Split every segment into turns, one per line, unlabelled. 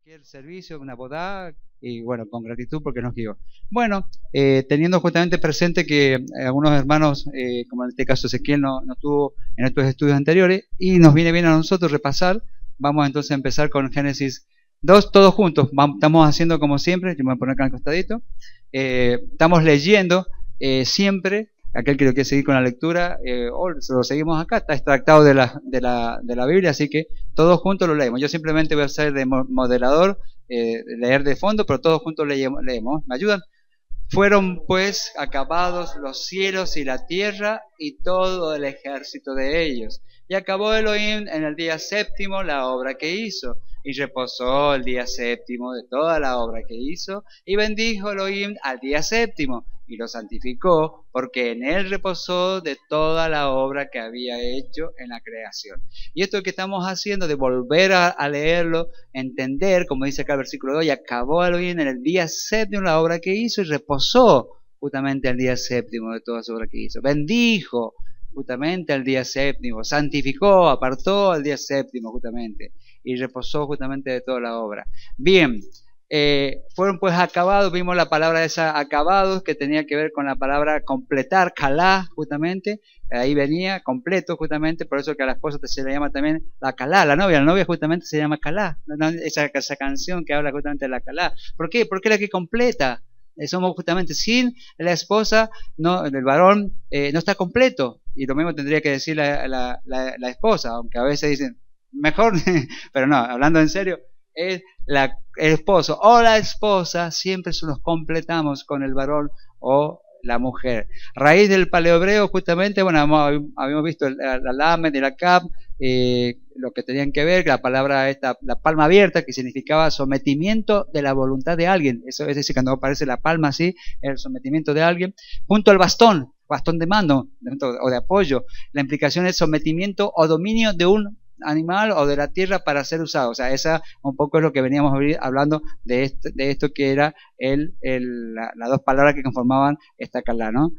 cualquier servicio, una boda, y bueno, con gratitud porque nos guió. Bueno, teniendo justamente presente que algunos hermanos, como en este caso Ezequiel, no estuvo en estos estudios anteriores, y nos viene bien a nosotros repasar, vamos entonces a empezar con Génesis 2, todos juntos. Estamos haciendo como siempre, yo me voy a poner acá al costadito, estamos leyendo siempre. Aquel que lo quiere seguir con la lectura, o lo seguimos acá, está extractado de la Biblia, así que todos juntos lo leemos. Yo simplemente voy a ser de moderador, leer de fondo, pero todos juntos leemos. ¿Me ayudan? Fueron pues acabados los cielos y la tierra y todo el ejército de ellos. Y acabó Elohim en el día séptimo la obra que hizo. Y reposó el día séptimo de toda la obra que hizo. Y bendijo Elohim al día séptimo. Y lo santificó, porque en él reposó de toda la obra que había hecho en la creación. Y esto que estamos haciendo, de volver a leerlo, entender, como dice acá el versículo 2, y acabó Elohim en el día séptimo la obra que hizo, y reposó justamente el día séptimo de toda su obra que hizo. Bendijo justamente el día séptimo, santificó, apartó el día séptimo justamente, y reposó justamente de toda la obra. Bien. Fueron pues acabados, vimos la palabra esa acabados que tenía que ver con la palabra completar, calá justamente, ahí venía completo justamente, por eso que a la esposa se le llama también la calá, la novia justamente se llama calá, esa canción que habla justamente de la calá. ¿Por qué? Porque es la que completa. Somos justamente sin la esposa, no, el varón no está completo, y lo mismo tendría que decir la esposa, aunque a veces dicen mejor, pero no, hablando en serio, es el esposo o la esposa, siempre nos completamos con el varón o la mujer. Raíz del paleohebreo, justamente, bueno, habíamos visto la lamed y la kaf, lo que tenían que ver, la palabra esta, la palma abierta, que significaba sometimiento de la voluntad de alguien. Eso es decir, cuando aparece la palma así, el sometimiento de alguien, junto al bastón de mando o de apoyo. La implicación es sometimiento o dominio de un animal o de la tierra para ser usado. O sea, esa un poco es lo que veníamos hablando de esto que era las dos palabras que conformaban esta calá, ¿no?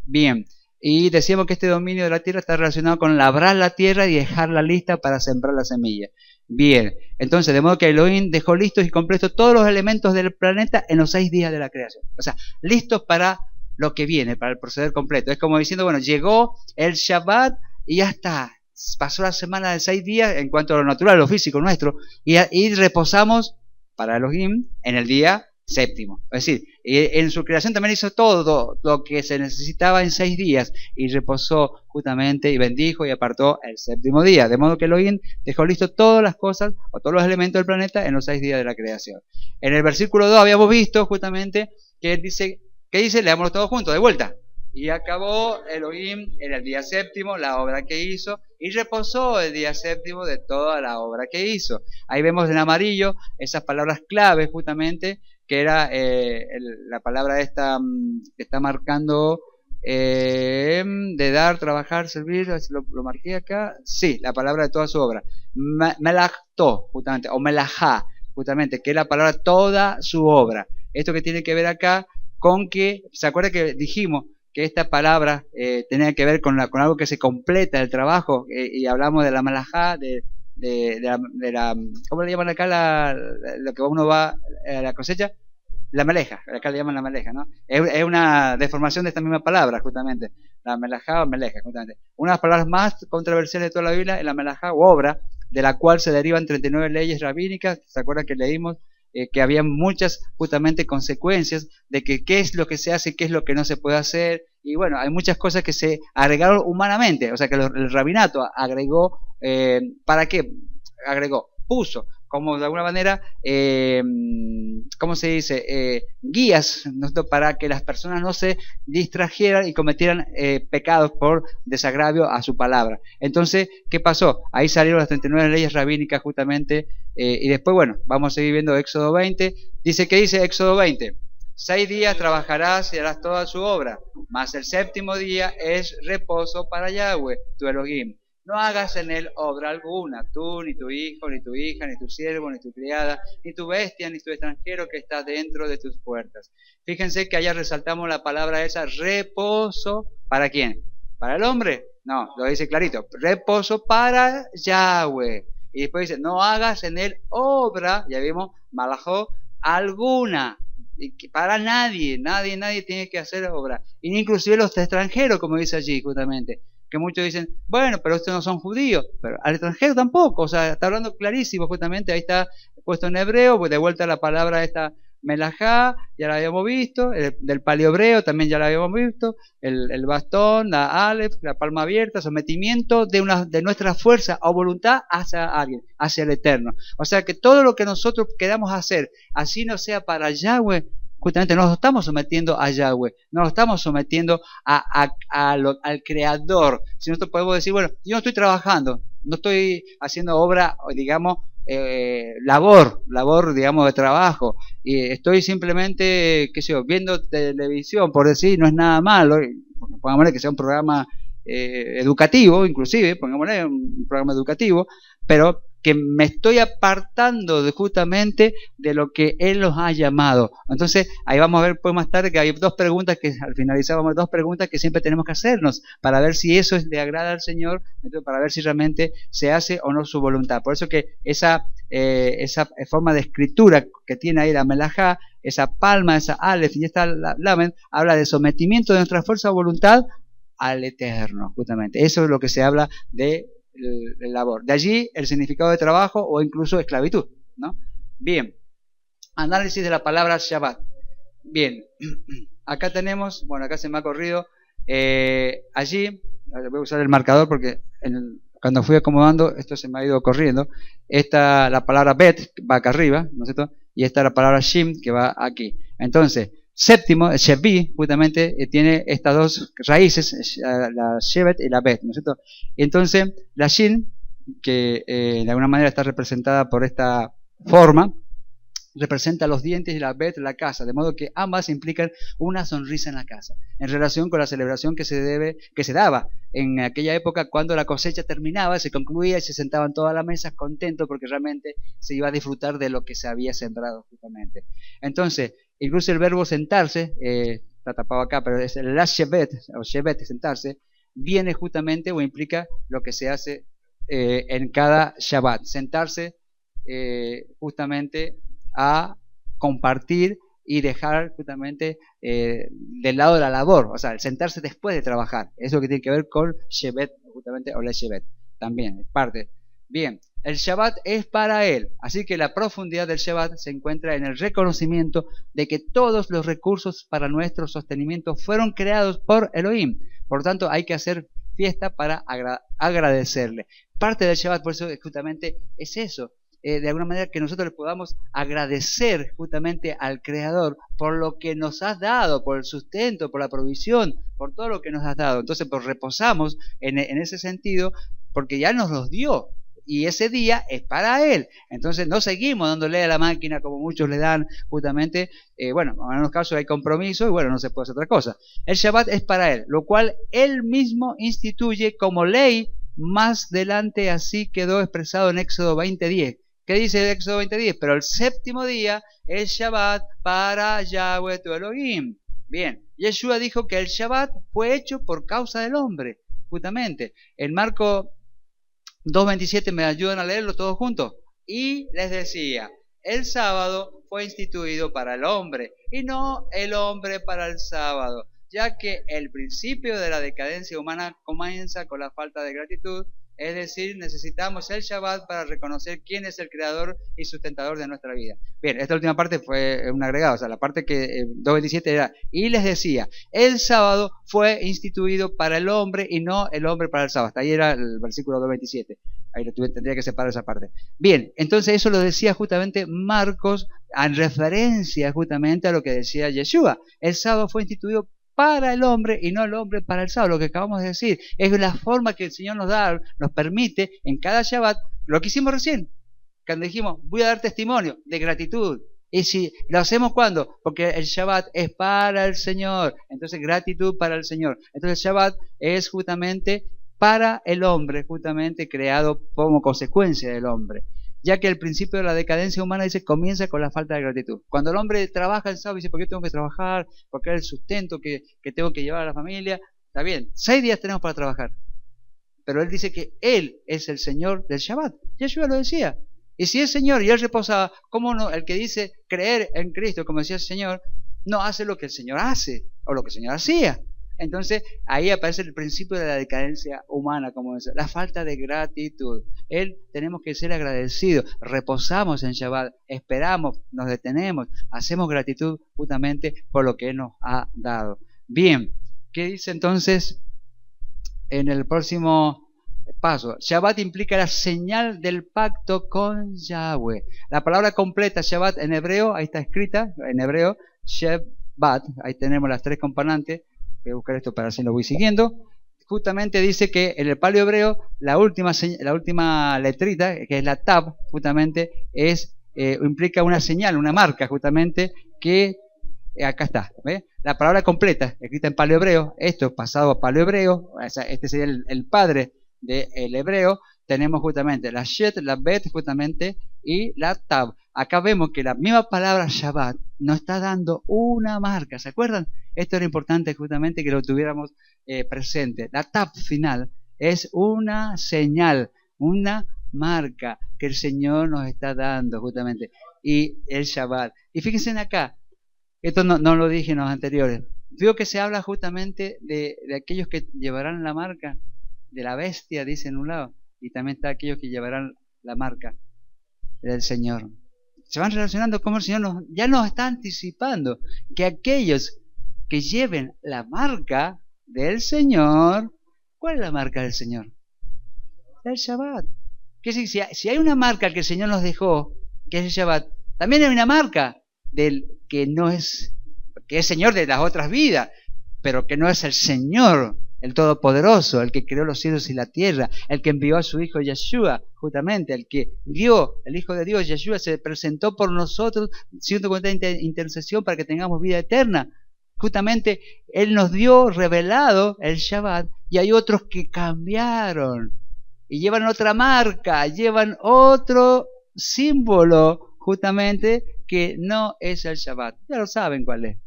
Bien, y decíamos que este dominio de la tierra está relacionado con labrar la tierra y dejarla lista para sembrar la semilla. Bien, entonces de modo que Elohim dejó listos y completos todos los elementos del planeta en los 6 días de la creación. O sea, listos para lo que viene, para el proceder completo. Es como diciendo, bueno, llegó el Shabbat y ya está. Pasó la semana de 6 días en cuanto a lo natural, lo físico nuestro, y reposamos para Elohim en el día séptimo. Es decir, en su creación también hizo todo lo que se necesitaba en 6 días, y reposó justamente, y bendijo y apartó el séptimo día. De modo que Elohim dejó listo todas las cosas, o todos los elementos del planeta en los 6 días de la creación. En el versículo 2 habíamos visto justamente que él dice, ¿qué dice? Leámoslo todos juntos, de vuelta. Y acabó Elohim en el día séptimo la obra que hizo, y reposó el día séptimo de toda la obra que hizo. Ahí vemos en amarillo esas palabras claves justamente, que era la palabra esta que está marcando de dar, trabajar, servir. ¿Lo marqué acá? Sí, la palabra de toda su obra. Melachto, justamente, o melajá, justamente, que es la palabra toda su obra. Esto que tiene que ver acá con que, ¿se acuerda que dijimos que esta palabra tenía que ver con algo que se completa el trabajo, y hablamos de la malajá, de la ¿cómo le llaman acá lo que uno va a la cosecha? La meleja, acá le llaman la meleja, ¿no? Es una deformación de esta misma palabra, justamente, la melajá o meleja, justamente. Una de las palabras más controversiales de toda la Biblia es la melajá o obra, de la cual se derivan 39 leyes rabínicas. ¿Se acuerdan que leímos? Que había muchas justamente consecuencias de que qué es lo que se hace y qué es lo que no se puede hacer, y bueno, hay muchas cosas que se agregaron humanamente, o sea que el rabinato agregó, ¿para qué? Agregó, puso, como de alguna manera, ¿cómo se dice? Guías, ¿no? Para que las personas no se distrajeran y cometieran pecados por desagravio a su palabra. Entonces, ¿qué pasó? Ahí salieron las 39 leyes rabínicas justamente, y después, bueno, vamos a seguir viendo Éxodo 20. Dice, ¿qué dice Éxodo 20? 6 días trabajarás y harás toda su obra, mas el séptimo día es reposo para Yahweh, tu Elohim. No hagas en él obra alguna, tú, ni tu hijo, ni tu hija, ni tu siervo, ni tu criada, ni tu bestia, ni tu extranjero que está dentro de tus puertas. Fíjense que allá resaltamos la palabra esa, reposo, ¿para quién? ¿Para el hombre? No, lo dice clarito, reposo para Yahweh. Y después dice, no hagas en él obra, ya vimos, malajó, alguna. Y que para nadie tiene que hacer obra. Y inclusive los extranjeros, como dice allí justamente. Que muchos dicen, bueno, pero estos no son judíos, pero al extranjero tampoco, o sea, está hablando clarísimo justamente, ahí está puesto en hebreo, pues de vuelta la palabra esta melajá, ya la habíamos visto, del paleohebreo también ya la habíamos visto, el bastón, la alef, la palma abierta, sometimiento de nuestra fuerza o voluntad hacia alguien, hacia el Eterno. O sea que todo lo que nosotros queramos hacer, así no sea para Yahweh, justamente nos estamos sometiendo a Yahweh, nos estamos sometiendo al Creador. Si nosotros podemos decir, bueno, yo no estoy trabajando, no estoy haciendo obra, digamos, labor, digamos, de trabajo, y estoy simplemente, qué sé yo, viendo televisión, por decir, no es nada malo, pongámosle que sea un programa educativo, inclusive, pongámosle un programa educativo, pero que me estoy apartando justamente de lo que Él nos ha llamado. Entonces, ahí vamos a ver pues más tarde que hay dos preguntas que al finalizar vamos a ver dos preguntas que siempre tenemos que hacernos para ver si eso le agrada al Señor, entonces para ver si realmente se hace o no su voluntad. Por eso que esa forma de escritura que tiene ahí la melajá, esa palma, esa alef y esta lamen, habla de sometimiento de nuestra fuerza o voluntad al Eterno, justamente. Eso es lo que se habla de labor. De allí el significado de trabajo o incluso esclavitud, ¿no? Bien, análisis de la palabra Shabbat. Bien, acá tenemos, bueno, acá se me ha corrido, allí, voy a usar el marcador porque cuando fui acomodando, esto se me ha ido corriendo, la palabra Bet va acá arriba, ¿no es cierto? Y esta la palabra Shim que va aquí. Entonces, séptimo, el Shevi, justamente, tiene estas dos raíces, la Shevet y la Bet, ¿no es cierto? Entonces, la Shin, que de alguna manera está representada por esta forma, representa los dientes y la Bet la casa, de modo que ambas implican una sonrisa en la casa, en relación con la celebración que se daba en aquella época cuando la cosecha terminaba, se concluía y se sentaban todas las mesas contentos porque realmente se iba a disfrutar de lo que se había sembrado justamente. Entonces, incluso el verbo sentarse, está tapado acá, pero es el shevet, o shevet, sentarse, viene justamente o implica lo que se hace en cada Shabbat, sentarse justamente a compartir y dejar justamente del lado de la labor, o sea, el sentarse después de trabajar, eso que tiene que ver con Shevet, justamente, o la Shevet, también, es parte. Bien, el Shabbat es para él, así que la profundidad del Shabbat se encuentra en el reconocimiento de que todos los recursos para nuestro sostenimiento fueron creados por Elohim, por tanto hay que hacer fiesta para agradecerle. Parte del Shabbat, por eso justamente es eso, de alguna manera que nosotros le podamos agradecer justamente al Creador por lo que nos has dado, por el sustento, por la provisión, por todo lo que nos has dado. Entonces, pues reposamos en ese sentido porque ya nos los dio y ese día es para Él. Entonces no seguimos dándole a la máquina como muchos le dan justamente, bueno, en algunos casos hay compromiso y bueno, no se puede hacer otra cosa. El Shabbat es para Él, lo cual Él mismo instituye como ley. Más adelante así quedó expresado en Éxodo 20:10. ¿Qué dice Éxodo 20:10? Pero el séptimo día es Shabbat para Yahweh tu Elohim. Bien, Yeshua dijo que el Shabbat fue hecho por causa del hombre, justamente. En Marco 2:27, ¿me ayudan a leerlo todos juntos? Y les decía, el sábado fue instituido para el hombre y no el hombre para el sábado, ya que el principio de la decadencia humana comienza con la falta de gratitud. Es decir, necesitamos el Shabbat para reconocer quién es el creador y sustentador de nuestra vida. Bien, esta última parte fue un agregado, o sea, la parte que 2:27 era, y les decía, el sábado fue instituido para el hombre y no el hombre para el sábado. Hasta ahí era el versículo 2:27. Ahí tendría que separar esa parte. Bien, entonces eso lo decía justamente Marcos en referencia justamente a lo que decía Yeshua. El sábado fue instituido para el hombre y no el hombre para el sábado, lo que acabamos de decir. Es la forma que el Señor nos da, nos permite en cada Shabbat, lo que hicimos recién, cuando dijimos, voy a dar testimonio de gratitud. Y si lo hacemos ¿cuándo? Porque el Shabbat es para el Señor, entonces gratitud para el Señor. Entonces el Shabbat es justamente para el hombre, justamente creado como consecuencia del hombre, ya que el principio de la decadencia humana dice comienza con la falta de gratitud. Cuando el hombre trabaja el sábado dice, ¿por qué tengo que trabajar? Porque es el sustento que tengo que llevar a la familia. Está bien, 6 días tenemos para trabajar. pero él dice que él es el Señor del Shabbat. Yeshua lo decía. Y si es Señor y él reposaba, ¿cómo no? El que dice creer en Cristo, como decía el Señor, no hace lo que el Señor hace o lo que el Señor hacía. Entonces ahí aparece el principio de la decadencia humana, como es la falta de gratitud. Tenemos que ser agradecidos, reposamos en Shabbat, esperamos, nos detenemos, hacemos gratitud justamente por lo que Él nos ha dado. Bien, ¿qué dice entonces en el próximo paso? Shabbat implica la señal del pacto con Yahweh. La palabra completa Shabbat en hebreo, ahí está escrita en hebreo, Shabbat, ahí tenemos las tres componentes. Voy a buscar esto para así lo voy siguiendo. Justamente dice que en el paleo hebreo la última letrita, que es la tab, justamente implica una señal, una marca, justamente, que acá está. ¿Ve? La palabra completa, escrita en paleo hebreo, esto pasado a paleo hebreo, este sería el padre del hebreo. Tenemos justamente la shet, la bet, justamente, y la tab. Acá vemos que la misma palabra Shabbat nos está dando una marca. ¿Se acuerdan? Esto era importante justamente que lo tuviéramos presente. La tab final es una señal, una marca que el Señor nos está dando justamente. Y el Shabbat. Y fíjense en acá, esto no lo dije en los anteriores. Veo que se habla justamente de aquellos que llevarán la marca de la bestia, dice en un lado. Y también está aquellos que llevarán la marca del Señor. Se van relacionando como el Señor ya nos está anticipando que aquellos que lleven la marca del Señor, ¿cuál es la marca del Señor? El Shabbat. Que si hay una marca que el Señor nos dejó, que es el Shabbat, también hay una marca del que es Señor de las otras vidas, pero que no es el Señor, el Todopoderoso, el que creó los cielos y la tierra, el que envió a su Hijo Yeshua, justamente, el que dio, el Hijo de Dios, Yeshua, se presentó por nosotros, siendo con intercesión para que tengamos vida eterna. Justamente, Él nos dio revelado el Shabbat, y hay otros que cambiaron, y llevan otra marca, llevan otro símbolo, justamente, que no es el Shabbat. Ya lo saben cuál es.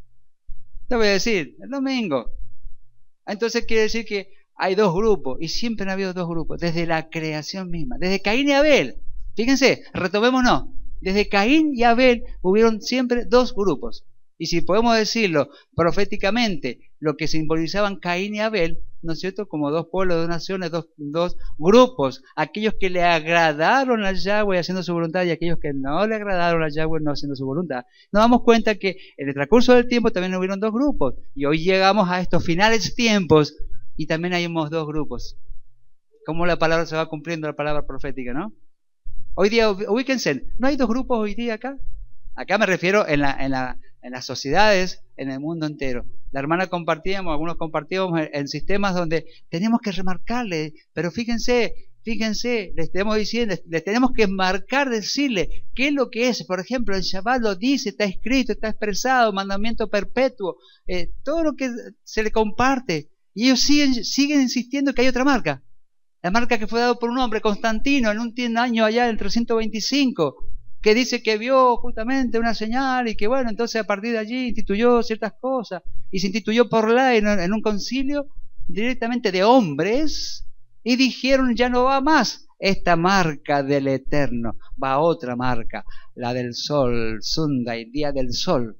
Te voy a decir, el domingo. Entonces quiere decir que hay dos grupos, y siempre han habido dos grupos, desde la creación misma, desde Caín y Abel. Fíjense, retomémonos, desde Caín y Abel hubieron siempre dos grupos. Y si podemos decirlo proféticamente, lo que simbolizaban Caín y Abel, ¿no es cierto? Como dos pueblos, dos naciones, dos grupos, aquellos que le agradaron a Yahweh haciendo su voluntad y aquellos que no le agradaron a Yahweh no haciendo su voluntad. Nos damos cuenta que en el transcurso del tiempo también hubieron dos grupos, y hoy llegamos a estos finales tiempos y también hay dos grupos. Cómo la palabra se va cumpliendo, la palabra profética, ¿no? Hoy día, ubíquense, ¿no hay dos grupos hoy día acá? Acá me refiero en las sociedades, en el mundo entero. La hermana algunos compartíamos en sistemas donde tenemos que remarcarle, pero fíjense, les estamos diciendo, les tenemos que marcar, decirle qué es lo que es. Por ejemplo, el Shabbat lo dice, está escrito, está expresado, mandamiento perpetuo, todo lo que se le comparte. Y ellos siguen insistiendo que hay otra marca. La marca que fue dada por un hombre, Constantino, en un año allá en 325, que dice que vio justamente una señal y que bueno, entonces a partir de allí instituyó ciertas cosas y se instituyó por ley en un concilio directamente de hombres y dijeron ya no va más esta marca del Eterno, va otra marca, la del sol, Sunday, día del sol.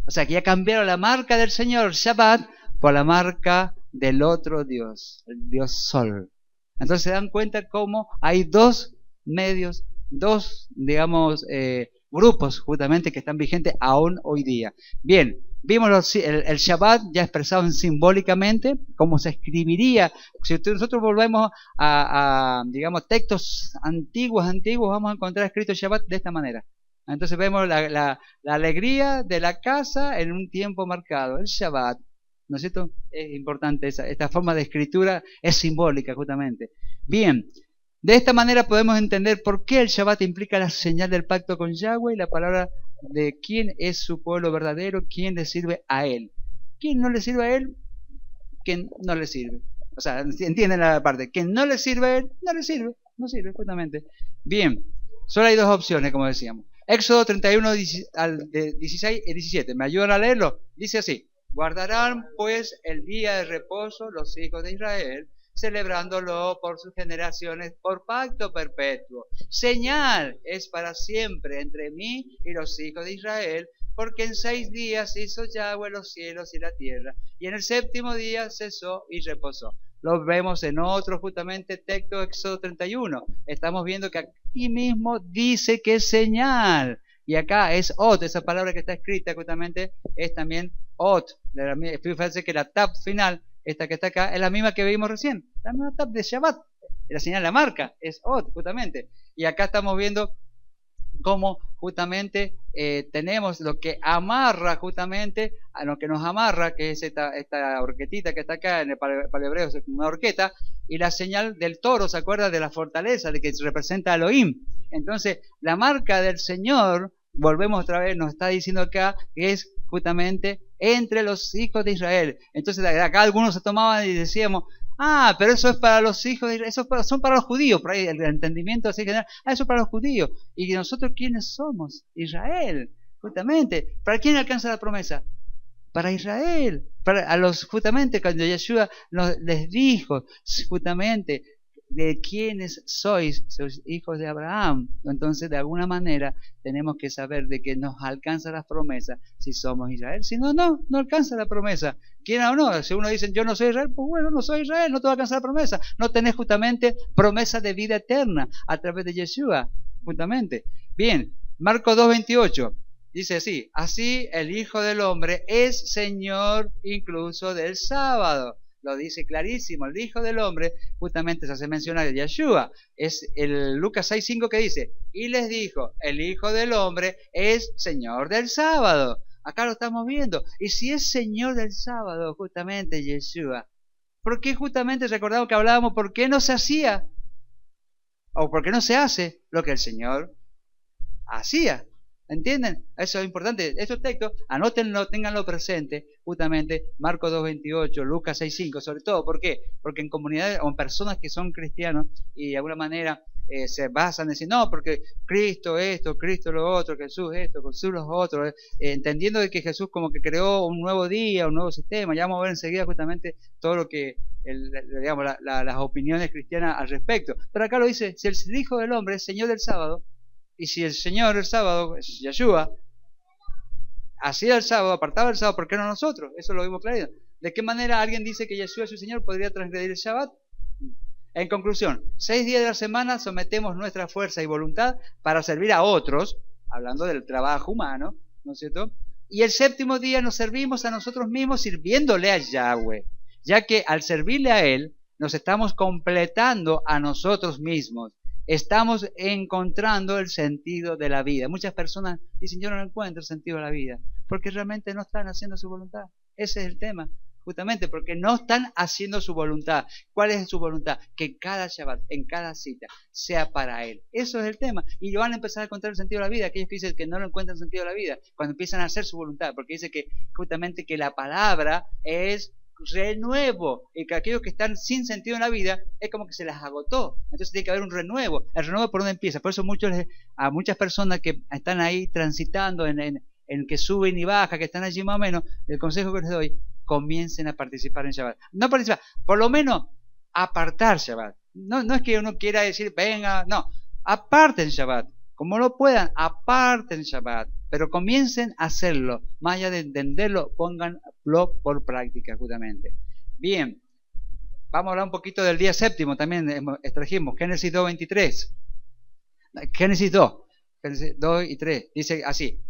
O sea que ya cambiaron la marca del Señor, Shabbat, por la marca del otro Dios, el Dios Sol. Entonces se dan cuenta cómo hay dos medios, digamos, grupos justamente que están vigentes aún hoy día. Bien, vimos el Shabbat ya expresado simbólicamente, cómo se escribiría. Si nosotros volvemos digamos, textos antiguos, vamos a encontrar escrito Shabbat de esta manera. Entonces vemos la alegría de la casa en un tiempo marcado, el Shabbat. ¿No es cierto? Es importante esta forma de escritura, es simbólica justamente. Bien, de esta manera podemos entender por qué el Shabbat implica la señal del pacto con Yahweh y la palabra de quién es su pueblo verdadero, quién le sirve a él. ¿Quién no le sirve a él? ¿Quién no le sirve? O sea, entienden la parte. ¿Quién no le sirve a él? No sirve justamente. Bien, solo hay dos opciones, como decíamos. Éxodo 31, 16 y 17. ¿Me ayudan a leerlo? Dice así: guardarán pues el día de reposo los hijos de Israel, celebrándolo por sus generaciones, por pacto perpetuo. Señal es para siempre entre mí y los hijos de Israel, porque en 6 días hizo Yahweh los cielos y la tierra, y en el 7º día cesó y reposó. Lo vemos en otro justamente texto, Éxodo 31. Estamos viendo que aquí mismo dice que es señal. Y acá es ot, esa palabra que está escrita justamente es también ot. Fíjense que la tab final, esta que está acá, es la misma que vimos recién. La misma tab de Shabbat. La señal, la marca, es ot justamente. Y acá estamos viendo cómo justamente tenemos lo que amarra justamente a lo que nos amarra, que es esta horquetita que está acá para el hebreo, es una horqueta, y la señal del toro, ¿se acuerda? De la fortaleza, de que representa a Elohim. Entonces, la marca del Señor, volvemos otra vez, nos está diciendo acá que es justamente entre los hijos de Israel. Entonces, acá algunos se tomaban y decíamos, pero eso es para los hijos de Israel, son para los judíos, por ahí el entendimiento así general, eso es para los judíos. ¿Y nosotros quiénes somos? Israel, justamente. ¿Para quién alcanza la promesa? Para Israel, justamente cuando Yeshua les dijo, justamente, de quiénes sois hijos de Abraham. Entonces, de alguna manera, tenemos que saber de que nos alcanza la promesa si somos Israel. Si no, no alcanza la promesa. Quiera o no, si uno dice yo no soy Israel, pues bueno, no soy Israel, no te va a alcanzar la promesa. No tenés justamente promesa de vida eterna a través de Yeshua, justamente. Bien, Marcos 2:28. Dice así, así el Hijo del Hombre es Señor incluso del sábado. Lo dice clarísimo, el Hijo del Hombre, justamente se hace mencionar a Yeshua. Es el Lucas 6:5 que dice, y les dijo, el Hijo del Hombre es Señor del sábado. Acá lo estamos viendo. Y si es Señor del sábado, justamente Yeshua, ¿por qué justamente recordamos que hablábamos por qué no se hacía? O por qué no se hace lo que el Señor hacía. ¿Entienden? Eso es importante. Estos textos, anótenlo, ténganlo presente, justamente Marcos 2:28, Lucas 6:5, sobre todo. ¿Por qué? Porque en comunidades o en personas que son cristianos y de alguna manera se basan en decir, no, porque Cristo esto, Cristo lo otro, Jesús esto, Jesús lo otro, entendiendo de que Jesús como que creó un nuevo día, un nuevo sistema. Ya vamos a ver enseguida justamente todo lo que, digamos, las opiniones cristianas al respecto. Pero acá lo dice, si el Hijo del Hombre es Señor del sábado, y si el Señor el sábado, Yeshua, hacía el sábado, apartaba el sábado, ¿por qué no nosotros? Eso lo vimos clarito. ¿De qué manera alguien dice que Yeshua es su Señor podría transgredir el Shabbat? En conclusión, 6 días de la semana sometemos nuestra fuerza y voluntad para servir a otros, hablando del trabajo humano, ¿no es cierto? Y el 7º día nos servimos a nosotros mismos sirviéndole a Yahweh, ya que al servirle a Él, nos estamos completando a nosotros mismos. Estamos encontrando el sentido de la vida. Muchas personas dicen, yo no encuentro el sentido de la vida, porque realmente no están haciendo su voluntad. Ese es el tema, justamente porque no están haciendo su voluntad. ¿Cuál es su voluntad? Que cada Shabbat, en cada cita, sea para Él. Eso es el tema. Y van a empezar a encontrar el sentido de la vida. Aquellos que dicen que no lo encuentran el sentido de la vida, cuando empiezan a hacer su voluntad, porque dice que justamente que la palabra es renuevo, y que aquellos que están sin sentido en la vida es como que se las agotó. Entonces tiene que haber un renuevo. El renuevo, ¿por dónde empieza? Por eso a muchas personas que están ahí transitando en que suben y bajan, que están allí más o menos, el consejo que les doy, comiencen a participar en Shabbat. No participar, por lo menos apartar Shabbat. No es que uno quiera decir venga, no, aparten Shabbat, como lo puedan, aparten Shabbat, pero comiencen a hacerlo, más allá de entenderlo, pónganlo por práctica justamente. Bien, vamos a hablar un poquito del día séptimo, también extrajimos Génesis 2:23. Génesis 2 y 3, dice así,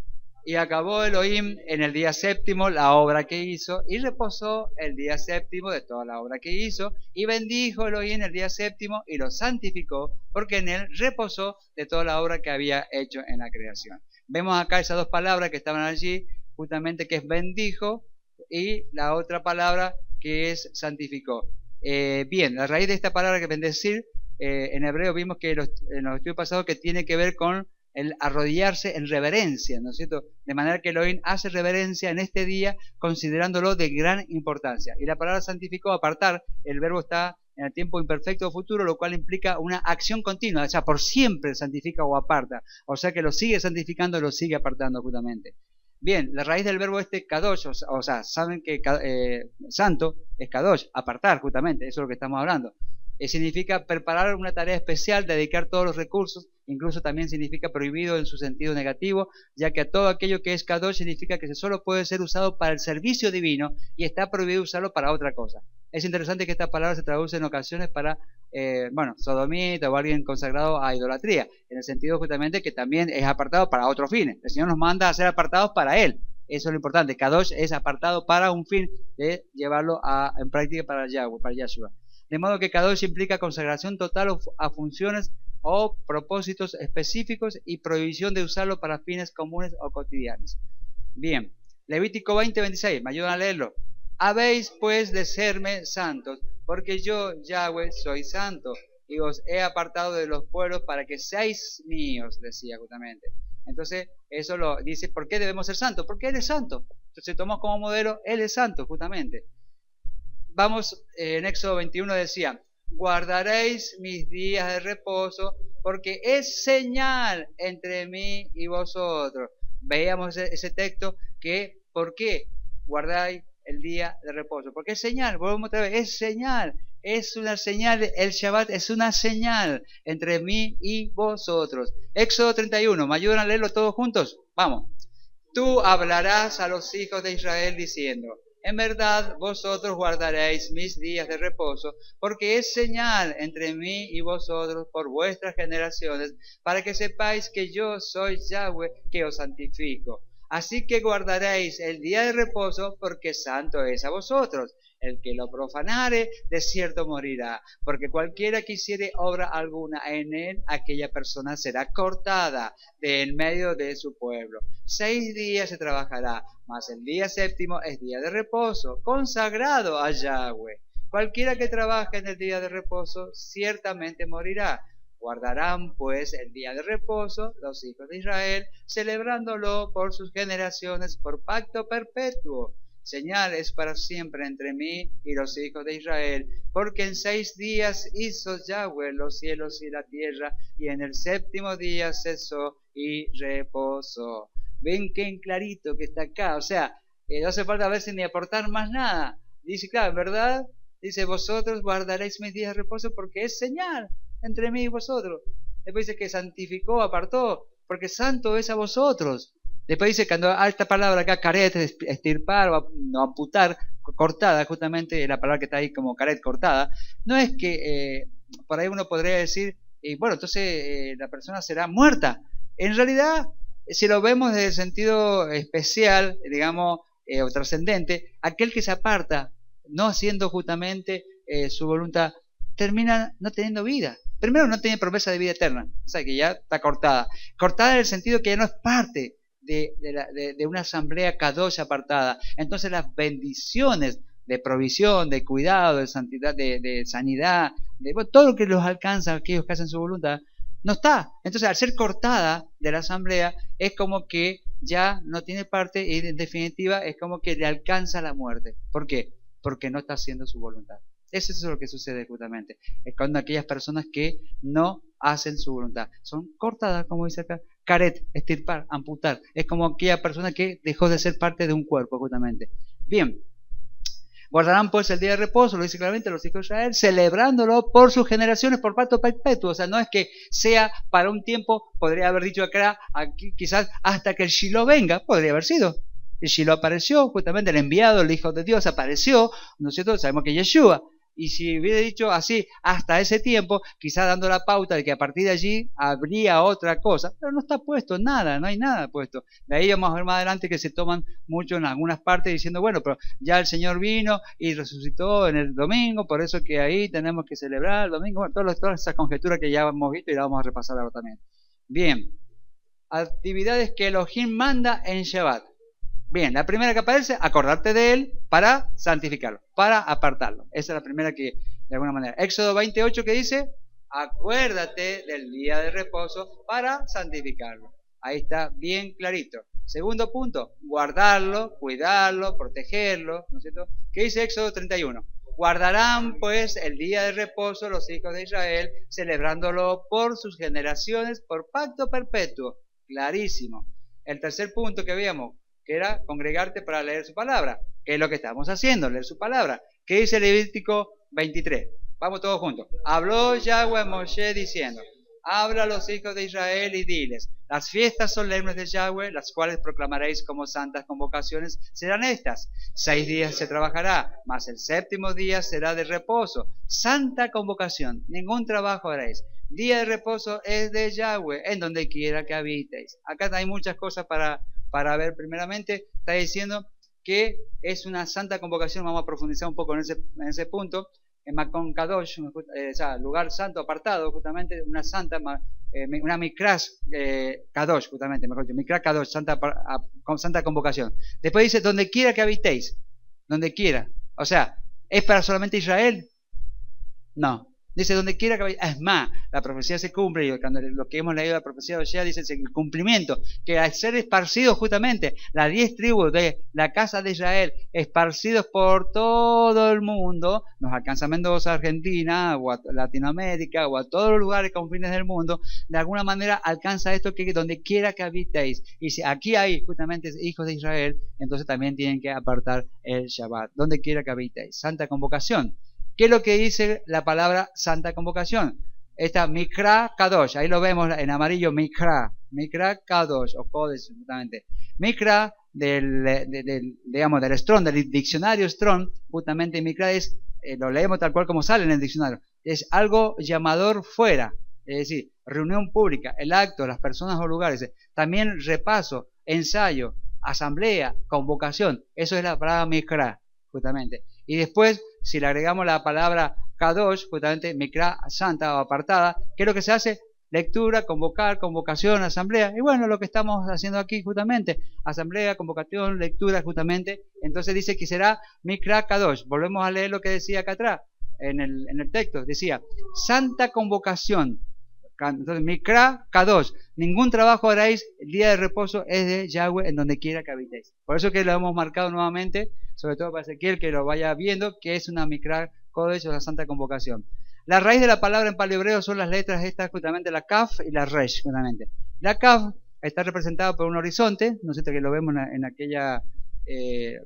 y acabó Elohim en el día séptimo la obra que hizo, y reposó el día séptimo de toda la obra que hizo, y bendijo Elohim el día séptimo y lo santificó, porque en él reposó de toda la obra que había hecho en la creación. Vemos acá esas dos palabras que estaban allí, justamente que es bendijo, y la otra palabra que es santificó. Bien, la raíz de esta palabra que bendecir, en hebreo vimos que en los estudios pasados que tiene que ver con el arrodillarse en reverencia, ¿no es cierto? De manera que Elohim hace reverencia en este día considerándolo de gran importancia. Y la palabra santificó, apartar, el verbo está en el tiempo imperfecto futuro, lo cual implica una acción continua, o sea, por siempre santifica o aparta, o sea que lo sigue santificando, lo sigue apartando justamente. Bien, la raíz del verbo kadosh, o sea, saben que santo es kadosh, apartar justamente, eso es lo que estamos hablando. Significa preparar una tarea especial, dedicar todos los recursos, incluso también significa prohibido en su sentido negativo, ya que todo aquello que es kadosh significa que solo puede ser usado para el servicio divino y está prohibido usarlo para otra cosa. Es interesante que esta palabra se traduce en ocasiones para, sodomita o alguien consagrado a idolatría, en el sentido justamente que también es apartado para otros fines. El Señor nos manda a ser apartados para Él. Eso es lo importante. Kadosh es apartado para un fin de llevarlo en práctica para Yahweh, para Yahshua. De modo que Kadosh implica consagración total a funciones o propósitos específicos y prohibición de usarlo para fines comunes o cotidianos. Bien, Levítico 20:26, me ayudan a leerlo. Habéis pues de serme santos, porque yo, Yahweh, soy santo, y os he apartado de los pueblos para que seáis míos, decía justamente. Entonces, eso lo dice, ¿por qué debemos ser santos? Porque Él es santo. Entonces, tomamos como modelo, Él es santo, justamente. Vamos, en Éxodo 21 decía, guardaréis mis días de reposo, porque es señal entre mí y vosotros. Veíamos ese texto que, ¿por qué guardáis el día de reposo? Porque es señal, volvemos otra vez, es señal, es una señal, el Shabbat es una señal entre mí y vosotros. Éxodo 31, ¿me ayudan a leerlo todos juntos? Vamos. Tú hablarás a los hijos de Israel diciendo, en verdad vosotros guardaréis mis días de reposo, porque es señal entre mí y vosotros por vuestras generaciones, para que sepáis que yo soy Yahweh que os santifico. Así que guardaréis el día de reposo, porque santo es a vosotros. El que lo profanare, de cierto morirá, porque cualquiera que hiciere obra alguna en él, aquella persona será cortada de en medio de su pueblo. 6 días se trabajará, mas el día séptimo es día de reposo, consagrado a Yahweh. Cualquiera que trabaje en el día de reposo, ciertamente morirá. Guardarán pues el día de reposo los hijos de Israel, celebrándolo por sus generaciones por pacto perpetuo. Señal es para siempre entre mí y los hijos de Israel, porque en 6 días hizo Yahweh los cielos y la tierra, y en el séptimo día cesó y reposó. Ven qué clarito que está acá, o sea, no hace falta a veces ni aportar más nada. Dice, claro, ¿verdad? Dice, vosotros guardaréis mis días de reposo porque es señal entre mí y vosotros. Después dice que santificó, apartó, porque santo es a vosotros. Después dice, cuando esta palabra acá, caret, estirpar o amputar, cortada, justamente la palabra que está ahí como caret, cortada, no es que por ahí uno podría decir, bueno, entonces la persona será muerta. En realidad, si lo vemos desde el sentido especial, digamos, o trascendente, aquel que se aparta, no haciendo justamente su voluntad, termina no teniendo vida. Primero, no tiene promesa de vida eterna, o sea que ya está cortada. Cortada en el sentido que ya no es parte de una asamblea kadosh apartada. Entonces las bendiciones de provisión, de cuidado, de santidad, de sanidad, de todo lo que los alcanza aquellos que hacen su voluntad, no está. Entonces al ser cortada de la asamblea es como que ya no tiene parte y en definitiva es como que le alcanza la muerte. ¿Por qué? Porque no está haciendo su voluntad. Eso es lo que sucede justamente. Es cuando aquellas personas que no hacen su voluntad son cortadas, como dice acá, caret, estirpar, amputar. Es como aquella persona que dejó de ser parte de un cuerpo, justamente. Bien. Guardarán pues el día de reposo, lo dice claramente los hijos de Israel, celebrándolo por sus generaciones, por pacto perpetuo. O sea, no es que sea para un tiempo, podría haber dicho acá, aquí quizás hasta que el Shiloh venga, podría haber sido. El Shiloh apareció, justamente el enviado, el Hijo de Dios apareció, ¿no es cierto? Sabemos que Yeshua. Y si hubiera dicho así hasta ese tiempo, quizás dando la pauta de que a partir de allí habría otra cosa, pero no está puesto nada, no hay nada puesto. De ahí vamos a ver más adelante que se toman mucho en algunas partes diciendo, bueno, pero ya el Señor vino y resucitó en el domingo, por eso que ahí tenemos que celebrar el domingo. Bueno, todas esas conjeturas que ya hemos visto y la vamos a repasar ahora también. Bien, actividades que Elohim manda en Shabbat. Bien, la primera que aparece, acordarte de él para santificarlo, para apartarlo. Esa es la primera que, de alguna manera. Éxodo 28 que dice, acuérdate del día de reposo para santificarlo. Ahí está bien clarito. Segundo punto, guardarlo, cuidarlo, protegerlo, ¿no es cierto? ¿Qué dice Éxodo 31? Guardarán pues el día de reposo los hijos de Israel, celebrándolo por sus generaciones, por pacto perpetuo. Clarísimo. El tercer punto que veíamos, que era congregarte para leer su palabra, que es lo que estamos haciendo, leer su palabra. ¿Qué dice Levítico 23? Vamos todos juntos. Habló Yahweh a Moshe diciendo: habla a los hijos de Israel y diles: las fiestas solemnes de Yahweh, las cuales proclamaréis como santas convocaciones, serán estas. 6 días se trabajará, mas el 7º día será de reposo. Santa convocación, ningún trabajo haréis. Día de reposo es de Yahweh, en donde quiera que habitéis. Acá hay muchas cosas para ver. Primeramente, está diciendo que es una santa convocación. Vamos a profundizar un poco en ese punto. En Makon Kadosh, o sea, lugar santo apartado, justamente, una santa, una Mikras Kadosh, justamente, mejor dicho, Mikras Kadosh, santa convocación. Después dice: donde quiera que habitéis, donde quiera. O sea, ¿es para solamente Israel? No. Dice: donde quiera que habitéis. Es más, la profecía se cumple, y cuando lo que hemos leído la profecía de Oshea dice el cumplimiento, que al ser esparcidos justamente las 10 tribus de la casa de Israel, esparcidos por todo el mundo, nos alcanza a Mendoza, Argentina, o a Latinoamérica, o a todos los lugares confines del mundo, de alguna manera alcanza esto, que donde quiera que habitéis. Y si aquí hay justamente hijos de Israel, entonces también tienen que apartar el Shabbat, donde quiera que habitéis. Santa convocación. ¿Qué es lo que dice la palabra santa convocación? Esta Mikra Kadosh, ahí lo vemos en amarillo, Mikra Kadosh, o Kodesh, justamente. Mikra digamos, del Strong, del diccionario Strong, justamente Mikra es, lo leemos tal cual como sale en el diccionario, es algo llamador fuera, es decir, reunión pública, el acto, las personas o lugares. También repaso, ensayo, asamblea, convocación, eso es la palabra Mikra, justamente. Y después, si le agregamos la palabra Kadosh, justamente Mikra, santa o apartada, ¿qué es lo que se hace? Lectura, convocar, convocación, asamblea. Y bueno, lo que estamos haciendo aquí justamente, asamblea, convocación, lectura justamente. Entonces dice que será Mikra Kadosh. Volvemos a leer lo que decía acá atrás, en el texto. Decía: santa convocación. Entonces, Mikra Kadosh, ningún trabajo haréis, el día de reposo es de Yahweh, en donde quiera que habitéis. Por eso que lo hemos marcado nuevamente, sobre todo para Ezequiel, que lo vaya viendo, que es una Mikra Kodesh, o la santa convocación. La raíz de la palabra en paleohebreo son las letras estas, justamente la Kaf y la Resh, justamente. La Kaf está representada por un horizonte, no sé si que lo vemos en aquella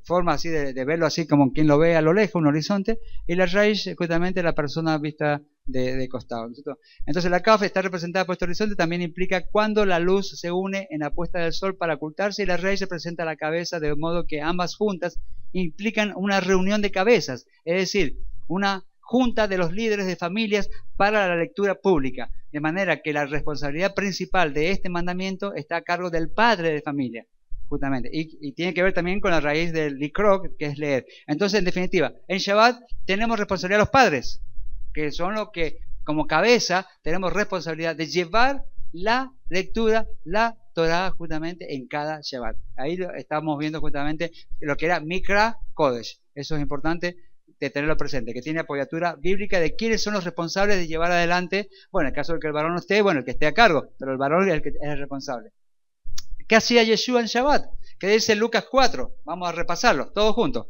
forma así de verlo así como quien lo ve a lo lejos, un horizonte, y la Resh, justamente la persona vista de costado, ¿no? Entonces la Kaf está representada por este horizonte, también implica cuando la luz se une en la puesta del sol para ocultarse, y la Resh representa la cabeza, de modo que ambas juntas implican una reunión de cabezas, es decir, una junta de los líderes de familias para la lectura pública, de manera que la responsabilidad principal de este mandamiento está a cargo del padre de familia, justamente, y tiene que ver también con la raíz del likrok, que es leer. Entonces, en definitiva, en Shabbat tenemos responsabilidad los padres, que son los que, como cabeza, tenemos responsabilidad de llevar la lectura, la Torah, justamente en cada Shabbat. Ahí estamos viendo justamente lo que era Mikra Kodesh. Eso es importante de tenerlo presente, que tiene apoyatura bíblica de quiénes son los responsables de llevar adelante, bueno, en el caso de que el varón no esté, bueno, el que esté a cargo, pero el varón es el que es el responsable. ¿Qué hacía Yeshua en Shabbat? ¿Qué dice Lucas 4? Vamos a repasarlo, todos juntos.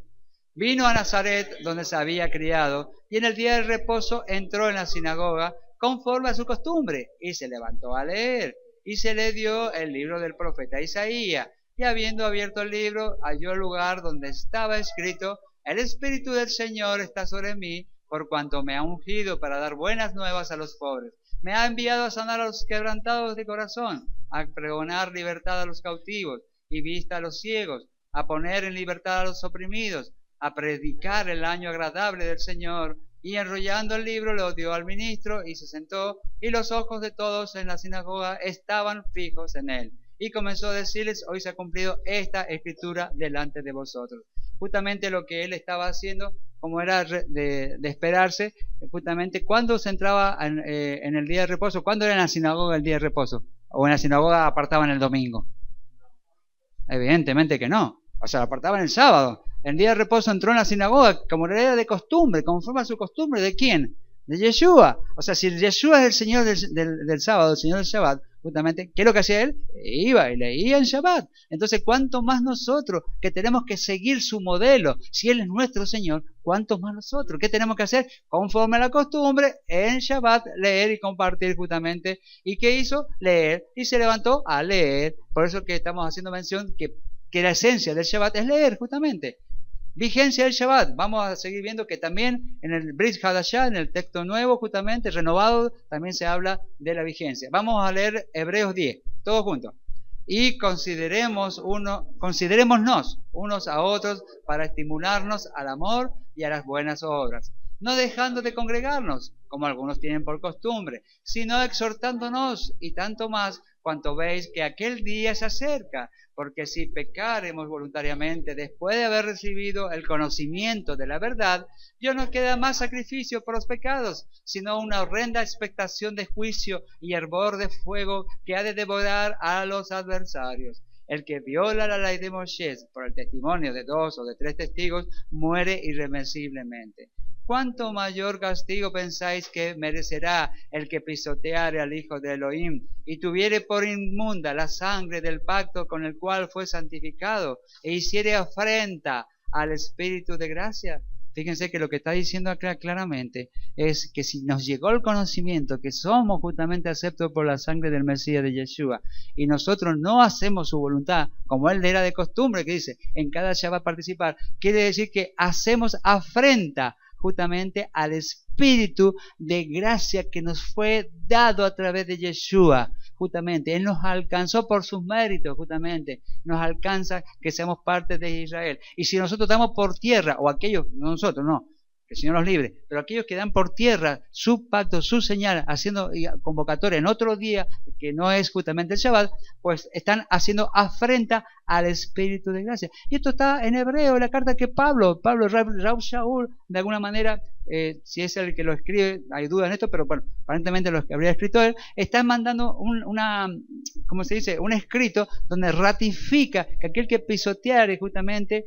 Vino a Nazaret, donde se había criado, y en el día del reposo entró en la sinagoga conforme a su costumbre, y se levantó a leer, y se le dio el libro del profeta Isaías, y habiendo abierto el libro, halló el lugar donde estaba escrito: el Espíritu del Señor está sobre mí, por cuanto me ha ungido para dar buenas nuevas a los pobres. Me ha enviado a sanar a los quebrantados de corazón, a pregonar libertad a los cautivos y vista a los ciegos, a poner en libertad a los oprimidos, a predicar el año agradable del Señor. Y enrollando el libro lo dio al ministro y se sentó, y los ojos de todos en la sinagoga estaban fijos en él. Y comenzó a decirles: hoy se ha cumplido esta escritura delante de vosotros. Justamente lo que él estaba haciendo, como era de esperarse, justamente cuando se entraba en el día de reposo. ¿Cuándo era en la sinagoga el día de reposo? ¿O en la sinagoga apartaban el domingo? Evidentemente que no, o sea, apartaban el sábado. El día de reposo entró en la sinagoga como era de costumbre, conforme a su costumbre. ¿De quién? De Yeshua. O sea, si Yeshua es el Señor del sábado, el Señor del Shabbat, justamente, ¿qué es lo que hacía él? Iba y leía en Shabbat. Entonces, ¿cuánto más nosotros que tenemos que seguir su modelo? Si Él es nuestro Señor, ¿cuánto más nosotros? ¿Qué tenemos que hacer? Conforme a la costumbre, en Shabbat, leer y compartir justamente. ¿Y qué hizo? Leer. Y se levantó a leer. Por eso que estamos haciendo mención que que la esencia del Shabbat es leer justamente. Vigencia del Shabbat. Vamos a seguir viendo que también en el Brit Hadashah, en el texto nuevo justamente, renovado, también se habla de la vigencia. Vamos a leer Hebreos 10, todos juntos. Y considerémonos unos a otros para estimularnos al amor y a las buenas obras, no dejando de congregarnos, como algunos tienen por costumbre, sino exhortándonos, y tanto más cuanto veis que aquel día se acerca, porque si pecaremos voluntariamente después de haber recibido el conocimiento de la verdad, ya no queda más sacrificio por los pecados, sino una horrenda expectación de juicio y hervor de fuego que ha de devorar a los adversarios. El que viola la ley de Moisés por el testimonio de 2 o de 3 testigos muere irremisiblemente. ¿Cuánto mayor castigo pensáis que merecerá el que pisoteare al Hijo de Elohim y tuviere por inmunda la sangre del pacto con el cual fue santificado e hiciere afrenta al Espíritu de gracia? Fíjense que lo que está diciendo acá claramente es que si nos llegó el conocimiento que somos justamente aceptos por la sangre del Mesías de Yeshua y nosotros no hacemos su voluntad, como él era de costumbre, que dice, en cada Shabbat participar, quiere decir que hacemos afrenta justamente al Espíritu de gracia que nos fue dado a través de Yeshua. Justamente, Él nos alcanzó por sus méritos, justamente, nos alcanza que seamos parte de Israel. Y si nosotros damos por tierra, o aquellos, no nosotros, no, que el Señor nos libre, pero aquellos que dan por tierra su pacto, su señal, haciendo convocatoria en otro día, que no es justamente el Shabbat, pues están haciendo afrenta al Espíritu de gracia. Y esto está en hebreo, la carta que Pablo, Rav Shaul, de alguna manera, si es el que lo escribe, hay dudas en esto, pero bueno, aparentemente lo que habría escrito él, está mandando ¿cómo se dice? Un escrito donde ratifica que aquel que pisoteare justamente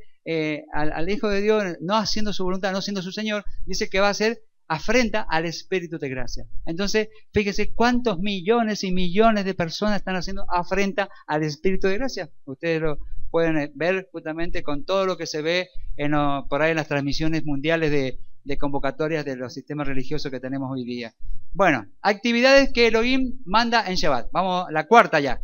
al Hijo de Dios, no haciendo su voluntad, no siendo su Señor, dice que va a ser afrenta al Espíritu de gracia. Entonces, fíjese cuántos millones y millones de personas están haciendo afrenta al Espíritu de gracia. Ustedes lo pueden ver justamente con todo lo que se ve por ahí en las transmisiones mundiales de convocatorias de los sistemas religiosos que tenemos hoy día. Bueno, actividades que Elohim manda en Shabbat. Vamos, la cuarta ya.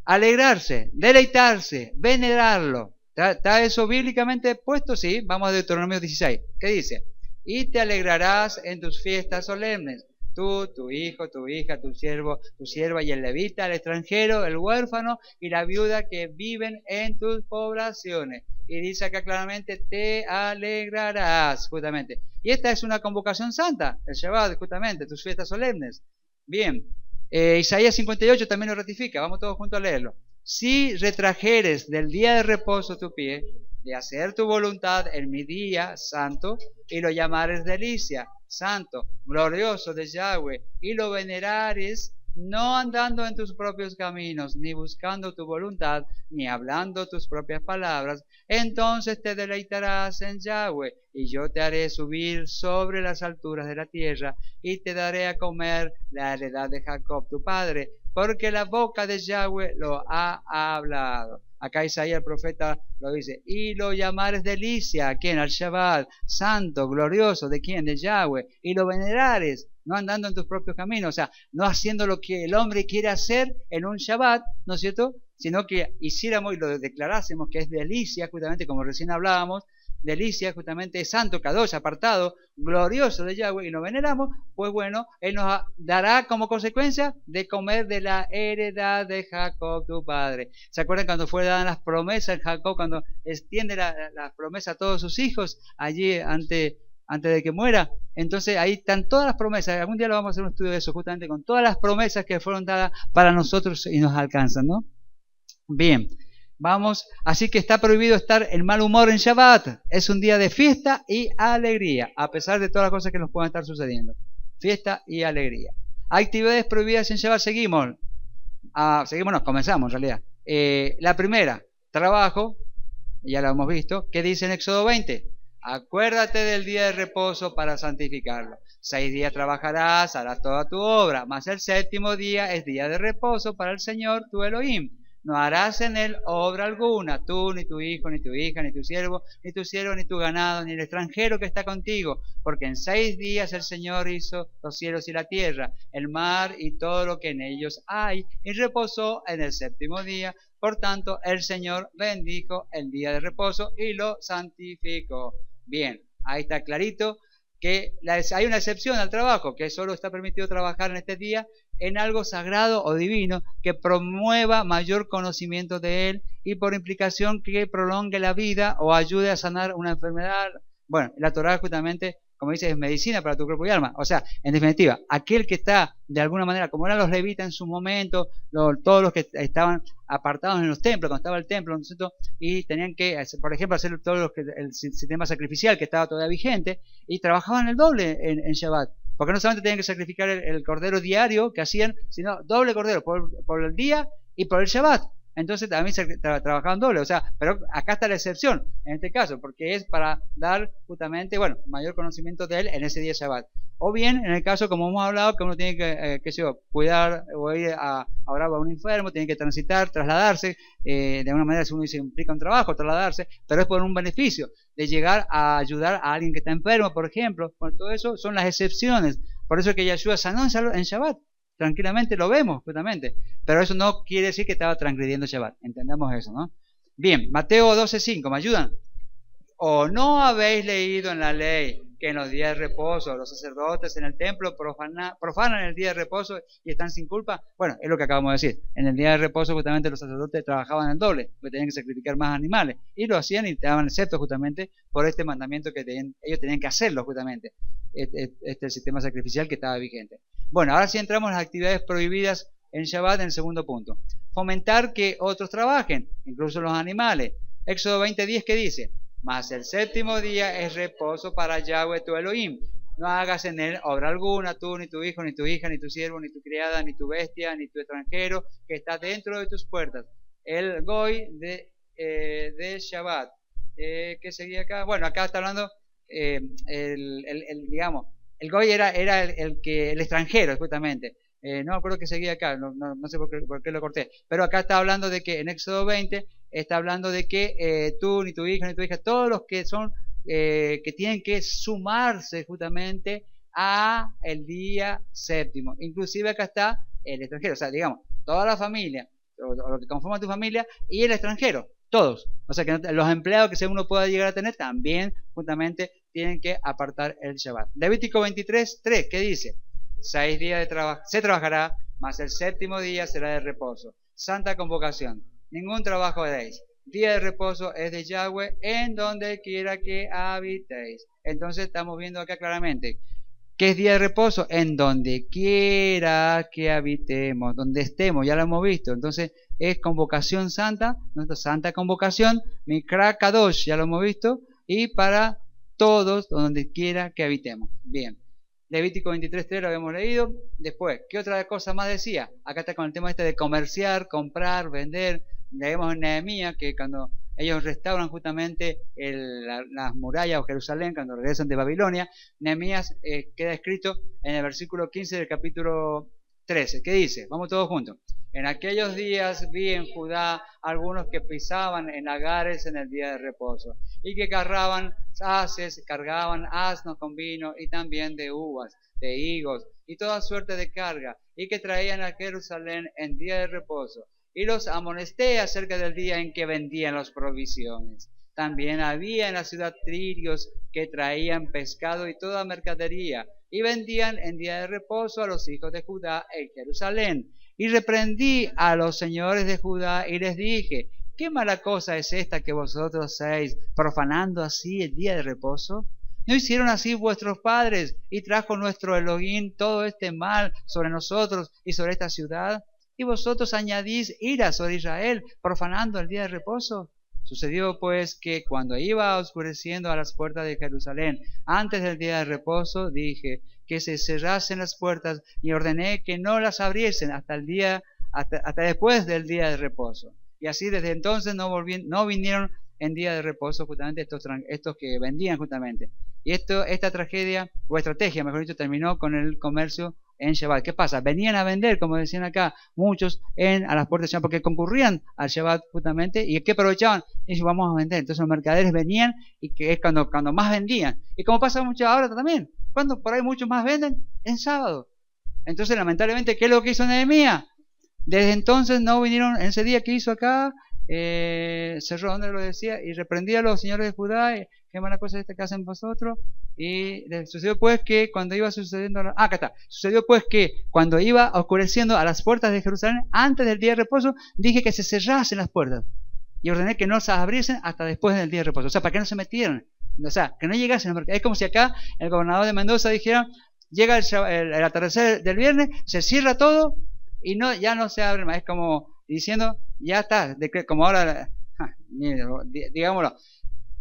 Alegrarse, deleitarse, venerarlo. ¿Está eso bíblicamente puesto? Sí, vamos a Deuteronomio 16. ¿Qué dice? Y te alegrarás en tus fiestas solemnes, tú, tu hijo, tu hija, tu siervo, tu sierva y el levita, el extranjero, el huérfano y la viuda que viven en tus poblaciones. Y dice acá claramente, te alegrarás, justamente. Y esta es una convocación santa, el Shabbat, justamente, tus fiestas solemnes. Bien, Isaías 58 también lo ratifica, vamos todos juntos a leerlo. Si retrajeres del día de reposo tu pie, de hacer tu voluntad en mi día santo, y lo llamares delicia, santo, glorioso de Yahweh, y lo venerares, no andando en tus propios caminos, ni buscando tu voluntad, ni hablando tus propias palabras, entonces te deleitarás en Yahweh, y yo te haré subir sobre las alturas de la tierra, y te daré a comer la heredad de Jacob tu padre, porque la boca de Yahweh lo ha hablado. Acá Isaías el profeta lo dice, y lo llamares delicia, ¿a quién? Al Shabbat, santo, glorioso, ¿de quién? De Yahweh, y lo venerares, no andando en tus propios caminos, o sea, no haciendo lo que el hombre quiere hacer en un Shabbat, ¿no es cierto? Sino que hiciéramos y lo declarásemos que es delicia, justamente como recién hablábamos, delicia, justamente es santo, kadosh, apartado, glorioso de Yahweh, y nos veneramos, pues bueno, Él nos dará como consecuencia de comer de la heredad de Jacob, tu padre. ¿Se acuerdan cuando fue dada las promesas en Jacob, cuando extiende la promesa a todos sus hijos, allí antes de que muera? Entonces ahí están todas las promesas, algún día lo vamos a hacer un estudio de eso, justamente con todas las promesas que fueron dadas para nosotros y nos alcanzan, ¿no? Bien. Vamos, así que está prohibido estar en mal humor en Shabbat. Es un día de fiesta y alegría, a pesar de todas las cosas que nos puedan estar sucediendo. Fiesta y alegría. Actividades prohibidas en Shabbat, seguimos. Comenzamos en realidad. La primera, trabajo, ya lo hemos visto. ¿Qué dice en Éxodo 20? Acuérdate del día de reposo para santificarlo. 6 días trabajarás, harás toda tu obra, mas el 7º día es día de reposo para el Señor tu Elohim. No harás en él obra alguna, tú, ni tu hijo, ni tu hija, ni tu siervo, ni tu ganado, ni el extranjero que está contigo, porque en 6 días el Señor hizo los cielos y la tierra, el mar y todo lo que en ellos hay, y reposó en el 7º día, Por tanto, el Señor bendijo el día de reposo y lo santificó. Bien, ahí está clarito que hay una excepción al trabajo, que solo está permitido trabajar en este día en algo sagrado o divino que promueva mayor conocimiento de Él y por implicación que prolongue la vida o ayude a sanar una enfermedad. Bueno, la Torá justamente, como dice, es medicina para tu cuerpo y alma. O sea, en definitiva, aquel que está de alguna manera, como eran los levitas en su momento, todos los que estaban apartados en los templos, cuando estaba el templo, ¿no es cierto? Y tenían que, por ejemplo, hacer todo el sistema sacrificial que estaba todavía vigente, y trabajaban el doble en Shabbat. Porque no solamente tenían que sacrificar el cordero diario que hacían, sino doble cordero por el día y por el Shabbat. Entonces también trabajaban doble, o sea, pero acá está la excepción en este caso, porque es para dar justamente, bueno, mayor conocimiento de él en ese día Shabbat. O bien, en el caso, como hemos hablado, que uno tiene que, qué sé yo, cuidar o ir a orar a un enfermo, tiene que transitar, trasladarse, de alguna manera si uno dice implica un trabajo, trasladarse, pero es por un beneficio, de llegar a ayudar a alguien que está enfermo, por ejemplo. Bueno, todo eso son las excepciones, por eso es que Yahshua sanó en Shabbat. Tranquilamente lo vemos, justamente. Pero eso no quiere decir que estaba transgrediendo Shabbat. Entendamos eso, ¿no? Bien, Mateo 12:5, ¿me ayudan? ¿O no habéis leído en la ley que en los días de reposo los sacerdotes en el templo profanan el día de reposo y están sin culpa? Bueno, es lo que acabamos de decir. En el día de reposo justamente los sacerdotes trabajaban el doble, porque tenían que sacrificar más animales. Y lo hacían y daban excepto justamente por este mandamiento que ellos tenían que hacerlo justamente. Este sistema sacrificial que estaba vigente. Bueno, ahora sí entramos en las actividades prohibidas en Shabbat en el segundo punto. Fomentar que otros trabajen, incluso los animales. Éxodo 20:10, ¿qué dice? Mas el séptimo día es reposo para Yahweh tu Elohim. No hagas en él obra alguna, tú, ni tu hijo, ni tu hija, ni tu siervo, ni tu criada, ni tu bestia, ni tu extranjero, que está dentro de tus puertas. El Goy de Shabbat. ¿Qué seguía acá? Bueno, acá está hablando, digamos, el Goy era el extranjero, justamente. No me acuerdo que seguía acá, no sé por qué lo corté. Pero acá está hablando de que en Éxodo 20 está hablando de que tú, ni tu hijo, ni tu hija, todos los que son, que tienen que sumarse justamente a el día séptimo. Inclusive acá está el extranjero, o sea, digamos, toda la familia, o lo que conforma tu familia, y el extranjero, todos. O sea, que los empleados que uno pueda llegar a tener también justamente tienen que apartar el Shabbat. Levítico 23:3, ¿qué dice? 6 días de trabajo se trabajará, mas el séptimo día será de reposo. Santa convocación. Ningún trabajo haréis. Día de reposo es de Yahweh en donde quiera que habitéis. Entonces estamos viendo acá claramente ¿qué es día de reposo? En donde quiera que habitemos, donde estemos, ya lo hemos visto. Entonces es convocación santa, nuestra santa convocación, Mikra Kadosh, ya lo hemos visto, y para todos donde quiera que habitemos. Bien. Levítico 23:3 lo habíamos leído. Después, ¿qué otra cosa más decía? Acá está con el tema este de comerciar, comprar, vender. Leemos en Nehemías que cuando ellos restauran justamente las murallas o Jerusalén, cuando regresan de Babilonia, Nehemías queda escrito en el versículo 15 del capítulo 13. ¿Qué dice? Vamos todos juntos. En aquellos días vi en Judá algunos que pisaban en lagares en el día de reposo y que cargaban asnos con vino y también de uvas, de higos y toda suerte de carga y que traían a Jerusalén en día de reposo. Y los amonesté acerca del día en que vendían las provisiones. También había en la ciudad tririos que traían pescado y toda mercadería y vendían en día de reposo a los hijos de Judá en Jerusalén. Y reprendí a los señores de Judá y les dije, ¿qué mala cosa es esta que vosotros hacéis, profanando así el día de reposo? ¿No hicieron así vuestros padres y trajo nuestro Elohim todo este mal sobre nosotros y sobre esta ciudad? Y vosotros añadís ira sobre Israel, profanando el día de reposo. Sucedió pues que cuando iba oscureciendo a las puertas de Jerusalén, antes del día de reposo, dije que se cerrasen las puertas y ordené que no las abriesen hasta después del día de reposo. Y así desde entonces no vinieron en día de reposo justamente estos que vendían justamente. Y esta tragedia, o estrategia, mejor dicho, terminó con el comercio en Shabbat. ¿Qué pasa? Venían a vender, como decían acá, muchos a las puertas de Shabbat, porque concurrían al Shabbat justamente, y ¿qué aprovechaban? Y vamos a vender. Entonces los mercaderes venían, y que es cuando más vendían. Y como pasa mucho ahora también, cuando por ahí muchos más venden, en sábado. Entonces lamentablemente, ¿qué es lo que hizo Nehemías? Desde entonces no vinieron, en ese día que hizo acá, cerró donde lo decía, y reprendía a los señores de Judá, qué mala cosa es esta que hacen vosotros. Y sucedió pues que cuando iba sucediendo, acá está, sucedió pues que cuando iba oscureciendo a las puertas de Jerusalén, antes del día de reposo, dije que se cerrasen las puertas, y ordené que no se abriesen hasta después del día de reposo, o sea, para que no se metieran, o sea, que no llegasen, porque es como si acá el gobernador de Mendoza dijera, llega el atardecer del viernes, se cierra todo, y no, ya no se abre más, es como diciendo, ya está, como ahora, digámoslo,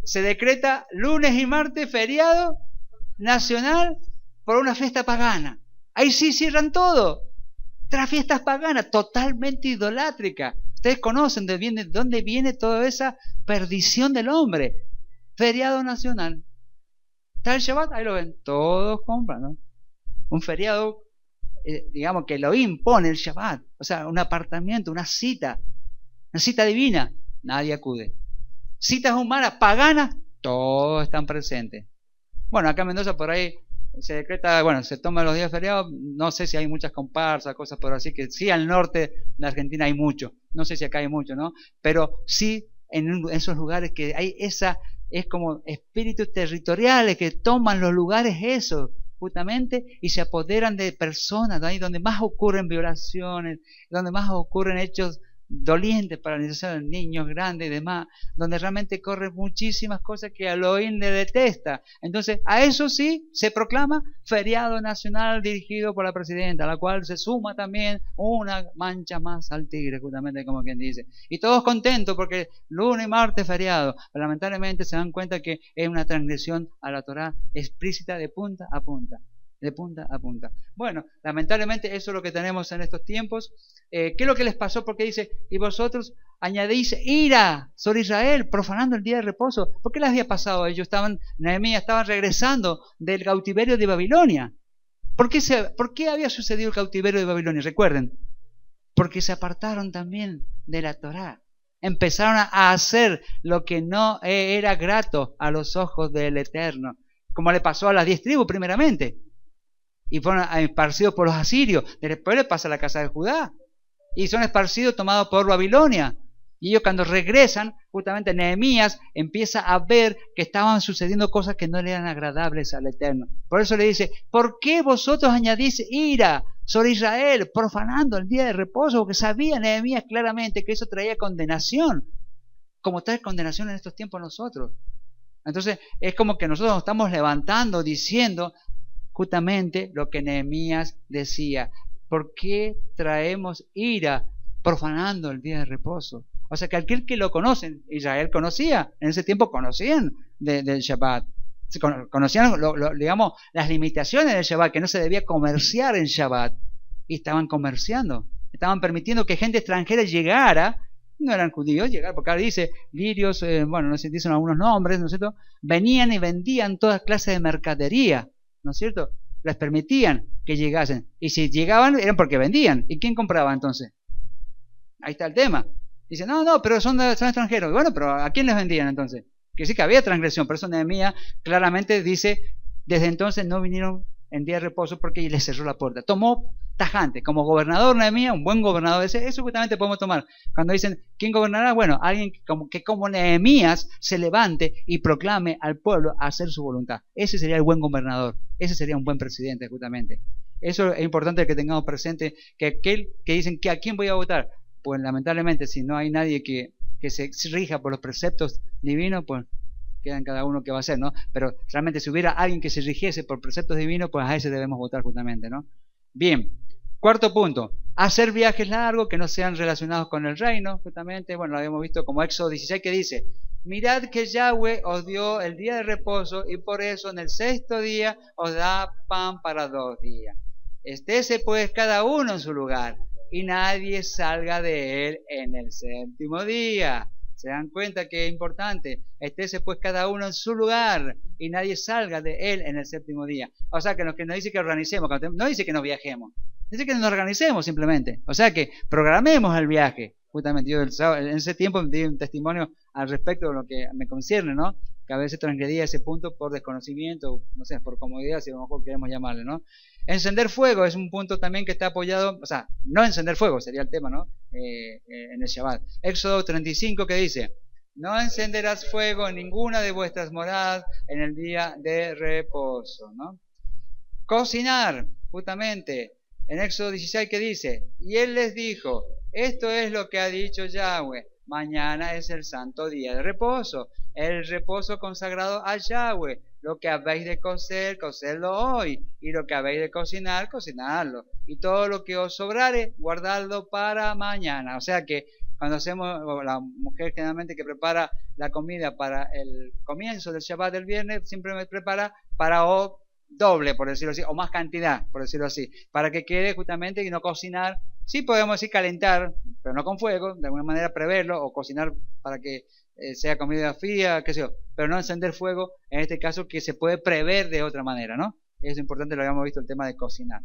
se decreta lunes y martes feriado nacional por una fiesta pagana. Ahí sí cierran todo. Tras fiestas paganas, totalmente idolátricas. Ustedes conocen de dónde viene toda esa perdición del hombre. Feriado nacional. Está el Shabbat, ahí lo ven, todos compran, ¿no? Un feriado, digamos que lo impone el Shabbat. O sea, un apartamiento, una cita divina, nadie acude. Citas humanas, paganas, todos están presentes. Bueno, acá en Mendoza por ahí se decreta, bueno, se toman los días feriados, no sé si hay muchas comparsas, cosas por así, que sí al norte de Argentina hay mucho, no sé si acá hay mucho, ¿no? Pero sí en esos lugares que hay esa, es como espíritus territoriales que toman los lugares esos, justamente, y se apoderan de personas, ahí donde más ocurren violaciones, donde más ocurren hechos dolientes para los niños grandes y demás, donde realmente corren muchísimas cosas que a Elohim le detesta. Entonces, a eso sí se proclama feriado nacional dirigido por la presidenta, a la cual se suma también una mancha más al tigre, justamente como quien dice. Y todos contentos porque lunes y martes feriado, pero lamentablemente se dan cuenta que es una transgresión a la Torá explícita de punta a punta. De punta a punta. Bueno, lamentablemente eso es lo que tenemos en estos tiempos. ¿Qué es lo que les pasó? Porque dice, y vosotros añadís ira sobre Israel, profanando el día de reposo. ¿Por qué les había pasado? Ellos Nehemías estaban regresando del cautiverio de Babilonia. ¿Por qué había sucedido el cautiverio de Babilonia? Recuerden, porque se apartaron también de la Torá. Empezaron a hacer lo que no era grato a los ojos del Eterno, como le pasó a las 10 tribus primeramente. Y fueron esparcidos por los asirios. Después le pasa a la casa de Judá. Y son esparcidos, tomados por Babilonia. Y ellos cuando regresan, justamente Nehemías empieza a ver que estaban sucediendo cosas que no le eran agradables al Eterno. Por eso le dice, ¿por qué vosotros añadís ira sobre Israel, profanando el día de reposo? Porque sabía Nehemías claramente que eso traía condenación, como trae condenación en estos tiempos nosotros. Entonces es como que nosotros nos estamos levantando diciendo justamente lo que Nehemías decía. ¿Por qué traemos ira profanando el día de reposo? O sea que aquel que lo conoce, Israel conocía, en ese tiempo conocían del Shabbat. Conocían, digamos, las limitaciones del Shabbat, que no se debía comerciar en Shabbat. Y estaban comerciando. Estaban permitiendo que gente extranjera llegara. No eran judíos, porque ahora dice, lirios, bueno, no sé, dicen algunos nombres, ¿no es cierto? Venían y vendían toda clase de mercadería, ¿no es cierto? Les permitían que llegasen. Y si llegaban, eran porque vendían. ¿Y quién compraba entonces? Ahí está el tema. Dicen, no, pero son extranjeros. Bueno, pero ¿a quién les vendían entonces? Que sí que había transgresión. Por eso Nehemías claramente dice, desde entonces no vinieron en día de reposo porque les cerró la puerta. Tomó tajante. Como gobernador Nehemías, un buen gobernador, eso justamente podemos tomar. Cuando dicen, ¿quién gobernará? Bueno, alguien que como Nehemías se levante y proclame al pueblo a hacer su voluntad. Ese sería el buen gobernador. Ese sería un buen presidente, justamente. Eso es importante que tengamos presente, que aquel que dicen que a quién voy a votar, pues lamentablemente si no hay nadie que se rija por los preceptos divinos, pues queda en cada uno que va a hacer, ¿no? Pero realmente si hubiera alguien que se rigiese por preceptos divinos, pues a ese debemos votar justamente, ¿no? Bien, cuarto punto, hacer viajes largos que no sean relacionados con el reino, justamente, bueno, lo habíamos visto como Éxodo 16 que dice, mirad que Yahweh os dio el día de reposo y por eso en el sexto día os da pan para 2 días. Estése pues cada uno en su lugar y nadie salga de él en el séptimo día. ¿Se dan cuenta que es importante? Estése pues cada uno en su lugar y nadie salga de él en el séptimo día. O sea que nos dice que organicemos, no dice que nos viajemos, dice que nos organicemos simplemente. O sea que programemos el viaje, justamente yo en ese tiempo di un testimonio al respecto de lo que me concierne, ¿no? Que a veces transgredía ese punto por desconocimiento, no sé, por comodidad, si a lo mejor queremos llamarle, ¿no? Encender fuego es un punto también que está apoyado, o sea, no encender fuego sería el tema, ¿no? En el Shabbat. Éxodo 35 que dice, no encenderás fuego en ninguna de vuestras moradas en el día de reposo, ¿no? Cocinar, justamente, en Éxodo 16 que dice, y él les dijo, esto es lo que ha dicho Yahweh, mañana es el santo día de reposo, el reposo consagrado a Yahweh, lo que habéis de cocer, cocedlo hoy, y lo que habéis de cocinar, cocinadlo, y todo lo que os sobrare, guardadlo para mañana. O sea que cuando hacemos, o la mujer generalmente que prepara la comida para el comienzo del Shabbat del viernes, siempre me prepara para doble, por decirlo así, o más cantidad, por decirlo así, para que quede justamente y no cocinar. Sí podemos decir calentar, pero no con fuego, de alguna manera preverlo, o cocinar para que sea comida fría, qué sé yo, pero no encender fuego, en este caso que se puede prever de otra manera, ¿no? Es importante, lo habíamos visto, el tema de cocinar.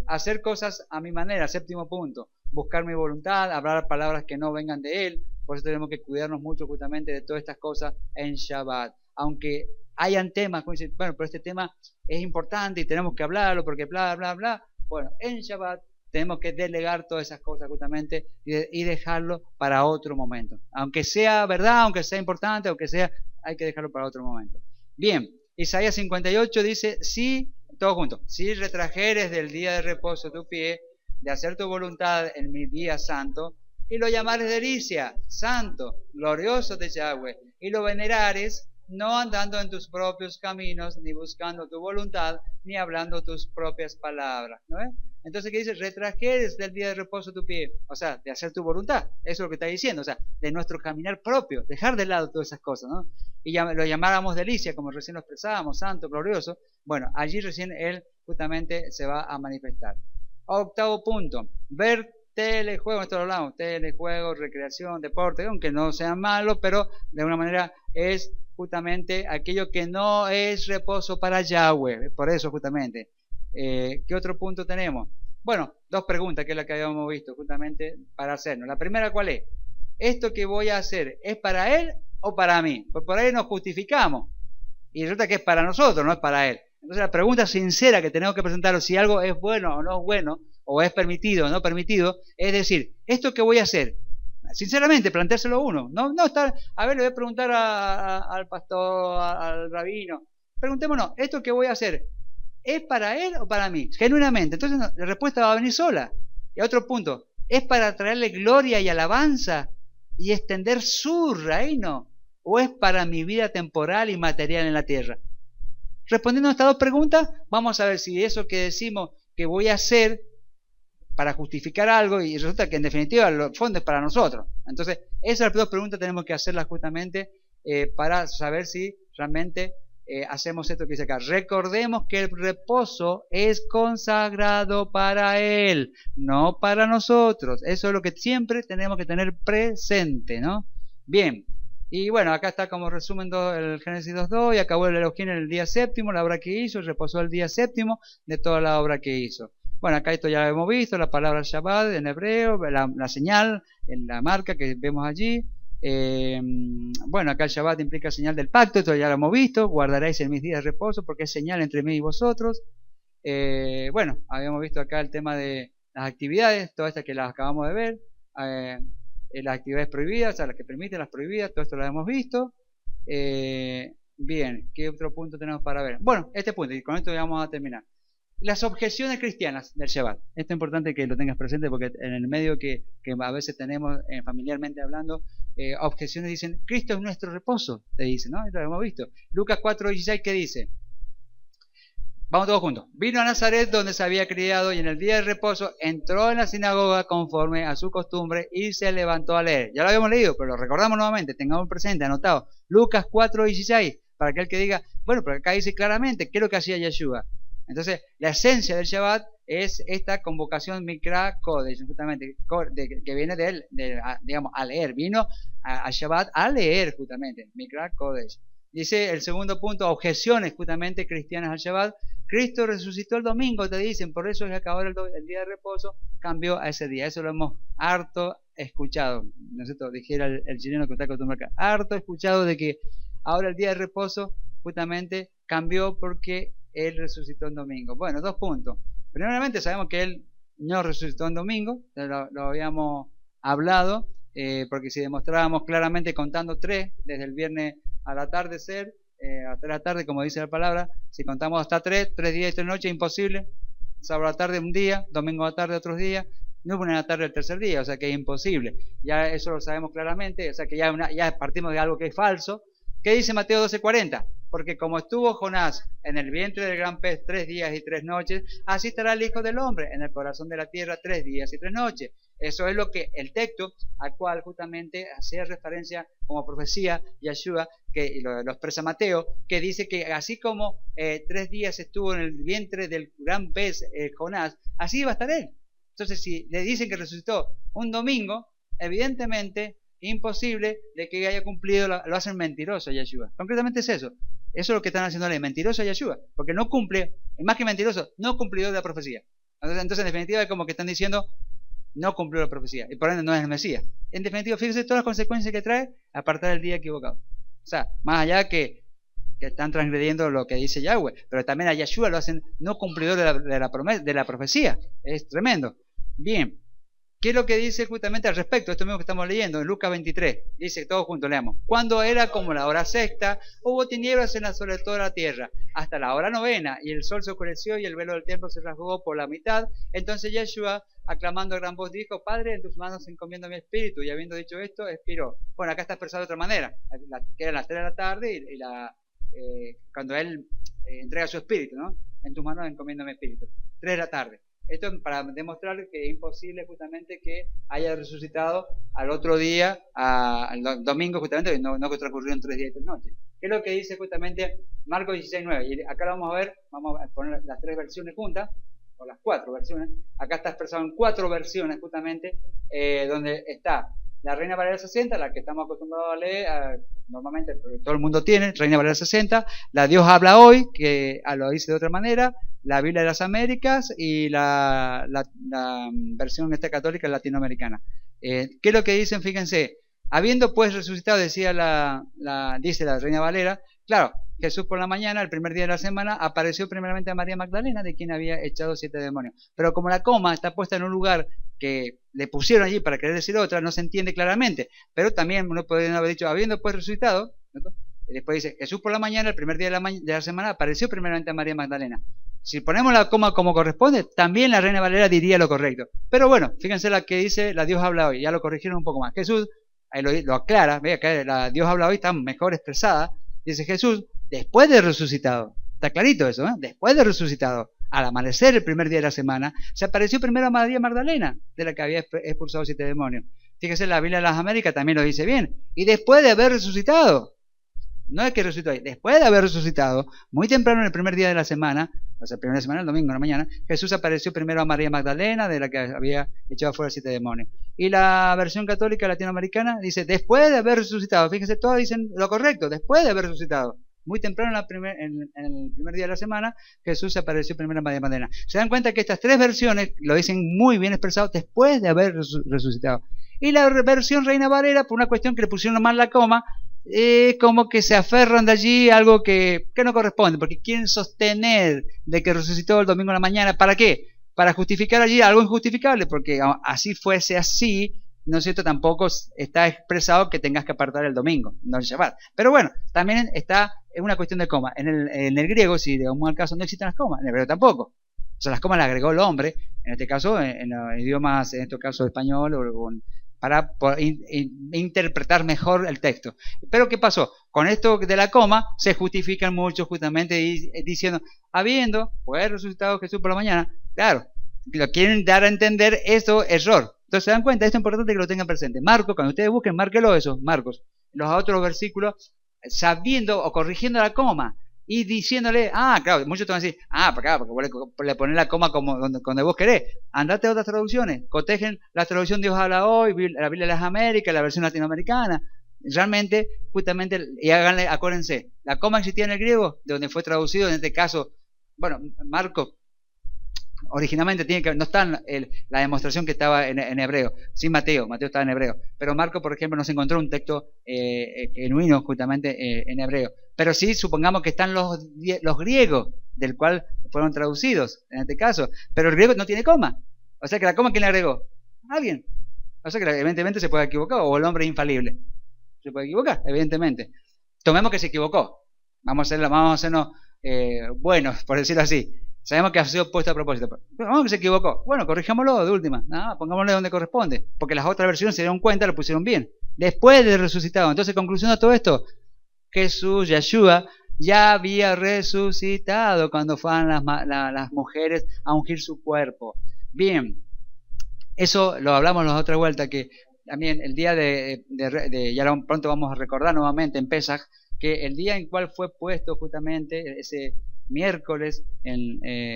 Hacer cosas a mi manera, séptimo punto, buscar mi voluntad, hablar palabras que no vengan de él, por eso tenemos que cuidarnos mucho justamente de todas estas cosas en Shabbat, aunque hayan temas, como dicen, bueno, pero este tema es importante y tenemos que hablarlo porque bla, bla, bla, bueno, en Shabbat tenemos que delegar todas esas cosas justamente y dejarlo para otro momento, aunque sea verdad, aunque sea importante, aunque sea, hay que dejarlo para otro momento. Bien, Isaías 58 dice, sí, todo junto, si retrajeres del día de reposo tu pie, de hacer tu voluntad en mi día santo, y lo llamares delicia, santo, glorioso de Yahweh, y lo venerares, no andando en tus propios caminos, ni buscando tu voluntad, ni hablando tus propias palabras, ¿no es? Entonces, ¿qué dice? Retrajeres del día de reposo tu pie, o sea, de hacer tu voluntad, eso es lo que está diciendo, o sea, de nuestro caminar propio, dejar de lado todas esas cosas, ¿no? Y ya lo llamáramos delicia, como recién lo expresábamos, santo, glorioso, bueno, allí recién él justamente se va a manifestar. Octavo punto, ver telejuegos, esto lo hablamos, telejuegos, recreación, deporte, aunque no sean malos, pero de alguna manera es justamente aquello que no es reposo para Yahweh, por eso justamente. ¿Qué otro punto tenemos? Bueno, dos preguntas que es la que habíamos visto justamente para hacernos. La primera, ¿cuál es? ¿Esto que voy a hacer es para él o para mí? Pues por ahí nos justificamos y resulta que es para nosotros, no es para él. Entonces la pregunta sincera que tenemos que presentar, si algo es bueno o no es bueno, o es permitido o no permitido, es decir, ¿esto que voy a hacer? Sinceramente, planteárselo uno. No estar, a ver, le voy a preguntar al pastor, al rabino. Preguntémonos, ¿esto que voy a hacer es para él o para mí? Genuinamente. Entonces la respuesta va a venir sola. Y otro punto, ¿es para traerle gloria y alabanza y extender su reino? ¿O es para mi vida temporal y material en la tierra? Respondiendo a estas dos preguntas, vamos a ver si eso que decimos que voy a hacer para justificar algo y resulta que en definitiva el fondo es para nosotros. Entonces, esas dos preguntas tenemos que hacerlas justamente para saber si realmente hacemos esto que dice acá. Recordemos que el reposo es consagrado para Él, no para nosotros. Eso es lo que siempre tenemos que tener presente, ¿no? Bien, y bueno, acá está como resumen el Génesis 2.2 y acabó el Elohim en el día séptimo, la obra que hizo, y reposó el día séptimo de toda la obra que hizo. Bueno, acá esto ya lo hemos visto, la palabra Shabbat en hebreo, la señal, la marca que vemos allí. Bueno, acá el Shabbat implica señal del pacto, esto ya lo hemos visto, guardaréis en mis días de reposo porque es señal entre mí y vosotros. Bueno, habíamos visto acá el tema de las actividades, todas estas que las acabamos de ver, las actividades prohibidas, o sea, las que permiten las prohibidas, todo esto lo hemos visto. Bien, ¿qué otro punto tenemos para ver? Bueno, este punto, y con esto ya vamos a terminar. Las objeciones cristianas del Shabbat. Esto es importante que lo tengas presente porque en el medio que a veces tenemos familiarmente hablando, objeciones dicen, Cristo es nuestro reposo, te dicen, ¿no? Esto lo hemos visto. Lucas 4:16, ¿qué dice? Vamos todos juntos. Vino a Nazaret donde se había criado y en el día de reposo entró en la sinagoga conforme a su costumbre y se levantó a leer. Ya lo habíamos leído, pero lo recordamos nuevamente, tengamos presente, anotado. Lucas 4:16, para aquel que diga, bueno, pero acá dice claramente, ¿qué es lo que hacía Yeshua? Entonces, la esencia del Shabbat es esta convocación Mikra Kodesh, justamente, que viene digamos, a leer. Vino a Shabbat a leer, justamente, Mikra Kodesh. Dice el segundo punto, objeciones justamente cristianas al Shabbat. Cristo resucitó el domingo, te dicen, por eso es que ahora el día de reposo cambió a ese día. Eso lo hemos harto escuchado, ¿no es cierto? Dijera el chileno que está acostumbrado acá, harto escuchado de que ahora el día de reposo justamente cambió porque Él resucitó en domingo. Bueno, 2 puntos. Primeramente sabemos que Él no resucitó en domingo, lo habíamos hablado, porque si demostrábamos claramente contando 3, desde el viernes al atardecer, hasta la tarde, como dice la palabra, si contamos hasta 3 días y 3 noches, imposible. Sábado a la tarde un día, domingo a la tarde otros días, lunes a la tarde el tercer día, o sea que es imposible. Ya eso lo sabemos claramente, o sea que ya partimos de algo que es falso. ¿Qué dice Mateo 12:40? Porque como estuvo Jonás en el vientre del gran pez 3 días y 3 noches, así estará el Hijo del Hombre en el corazón de la tierra 3 días y 3 noches. Eso es lo que el texto al cual justamente hacía referencia como profecía Yeshua, que lo expresa Mateo, que dice que así como 3 días estuvo en el vientre del gran pez Jonás, así iba a estar él. Entonces, si le dicen que resucitó un domingo, evidentemente imposible de que haya cumplido, lo hacen mentiroso a Yeshua. Concretamente es eso. Eso es lo que están haciéndole, mentiroso a Yeshua, porque no cumple, más que mentiroso, no cumplidor de la profecía. Entonces, en definitiva, es como que están diciendo, no cumplió la profecía, y por ende no es el Mesías. En definitiva, fíjense todas las consecuencias que trae apartar el día equivocado. O sea, más allá que están transgrediendo lo que dice Yahweh, pero también a Yeshua lo hacen no cumplidor de la profecía. Es tremendo. Bien, ¿qué es lo que dice justamente al respecto? Esto mismo que estamos leyendo en Lucas 23. Dice, todos juntos leamos. Cuando era como la hora sexta, hubo tinieblas sobre toda la tierra, hasta la hora novena, y el sol se oscureció y el velo del templo se rasgó por la mitad. Entonces Yeshua, aclamando a gran voz, dijo, Padre, en tus manos encomiendo mi espíritu. Y habiendo dicho esto, expiró. Bueno, acá está expresado de otra manera, que eran las 3 de la tarde y cuando Él entrega su espíritu, ¿no? En tus manos encomiendo mi espíritu. 3 de la tarde. Esto es para demostrar que es imposible justamente que haya resucitado al otro día, al domingo justamente, no que transcurrió en 3 días y 3 noches. ¿Qué es lo que dice justamente Marcos 16:9? Y acá lo vamos a ver, vamos a poner las 3 versiones juntas, o las 4 versiones. Acá está expresado en 4 versiones justamente, donde está la Reina Valera 60, la que estamos acostumbrados a leer, normalmente todo el mundo tiene, Reina Valera 60, la Dios habla hoy, que lo dice de otra manera, la Biblia de las Américas y la versión católica latinoamericana. ¿Qué es lo que dicen? Fíjense, habiendo pues resucitado, decía dice la Reina Valera, claro, Jesús por la mañana, el primer día de la semana, apareció primeramente a María Magdalena, de quien había echado 7 demonios. Pero como la coma está puesta en un lugar que le pusieron allí para querer decir otra, no se entiende claramente. Pero también uno podría haber dicho, habiendo pues resucitado, ¿no? Y después dice, Jesús por la mañana, el primer día de la semana, apareció primeramente a María Magdalena. Si ponemos la coma como corresponde, también la Reina Valera diría lo correcto. Pero bueno, fíjense la que dice, la Dios habla hoy, ya lo corrigieron un poco más. Jesús, ahí lo aclara, ve acá la Dios habla hoy está mejor expresada. Dice Jesús, después de resucitado, está clarito eso, ¿eh? Después de resucitado, al amanecer el primer día de la semana, se apareció primero a María Magdalena, de la que había expulsado 7 demonios. Fíjese, la Biblia de las Américas también lo dice bien. Y después de haber resucitado, no es que resucitó ahí, después de haber resucitado, muy temprano en el primer día de la semana, o sea, primera semana, el domingo, en la mañana, Jesús apareció primero a María Magdalena, de la que había echado fuera 7 demonios. Y la versión católica latinoamericana dice, después de haber resucitado. Fíjense, todos dicen lo correcto, después de haber resucitado. Muy temprano en el primer día de la semana, Jesús apareció primero a María Magdalena. Se dan cuenta que estas 3 versiones lo dicen muy bien expresado, después de haber resucitado. Y la versión Reina Valera, por una cuestión que le pusieron mal la coma, como que se aferran de allí a algo que no corresponde, porque quieren sostener de que resucitó el domingo en la mañana. ¿Para qué? Para justificar allí algo injustificable, porque así fuese así, ¿no es cierto? Tampoco está expresado que tengas que apartar el domingo, no el Shabbat. Pero bueno, también está una cuestión de coma. En el griego, si de un caso no existen las comas, en el hebreo tampoco. O sea, las comas las agregó el hombre, en este caso, en los idiomas, en este caso español, para interpretar mejor el texto. Pero ¿qué pasó? Con esto de la coma se justifican mucho justamente diciendo, habiendo pues resucitado Jesús por la mañana, claro, lo quieren dar a entender eso, error. Entonces se dan cuenta, esto es importante que lo tengan presente. Marcos, cuando ustedes busquen, márquelo eso, Marcos, los otros versículos, sabiendo o corrigiendo la coma y diciéndole, claro, muchos te van a decir, porque le pones la coma como donde vos querés. Andate a otras traducciones, cotejen la traducción Dios habla hoy, la Biblia de las Américas, la versión latinoamericana. Realmente, justamente, y háganle, acuérdense, la coma existía en el griego, de donde fue traducido, en este caso, bueno, Marcos originalmente no está en la demostración que estaba en hebreo, sí Mateo estaba en hebreo, pero Marco, por ejemplo, no se encontró un texto genuino justamente en hebreo, pero sí supongamos que están los griegos, del cual fueron traducidos en este caso, pero el griego no tiene coma, o sea que la coma, ¿quién le agregó? Alguien, o sea que evidentemente se puede equivocar, o el hombre infalible se puede equivocar, evidentemente. Tomemos que se equivocó, vamos a hacernos buenos, por decirlo así. Sabemos que ha sido puesto a propósito. Pero vamos, que se equivocó. Bueno, corrijámoslo de última. No, pongámosle donde corresponde. Porque las otras versiones se dieron cuenta, lo pusieron bien. Después de resucitado. Entonces, conclusión de todo esto. Jesús, Yeshua, ya había resucitado cuando fueron las mujeres a ungir su cuerpo. Bien. Eso lo hablamos la otra vuelta, que también el día ya pronto vamos a recordar nuevamente en Pesaj, que el día en cual fue puesto justamente ese miércoles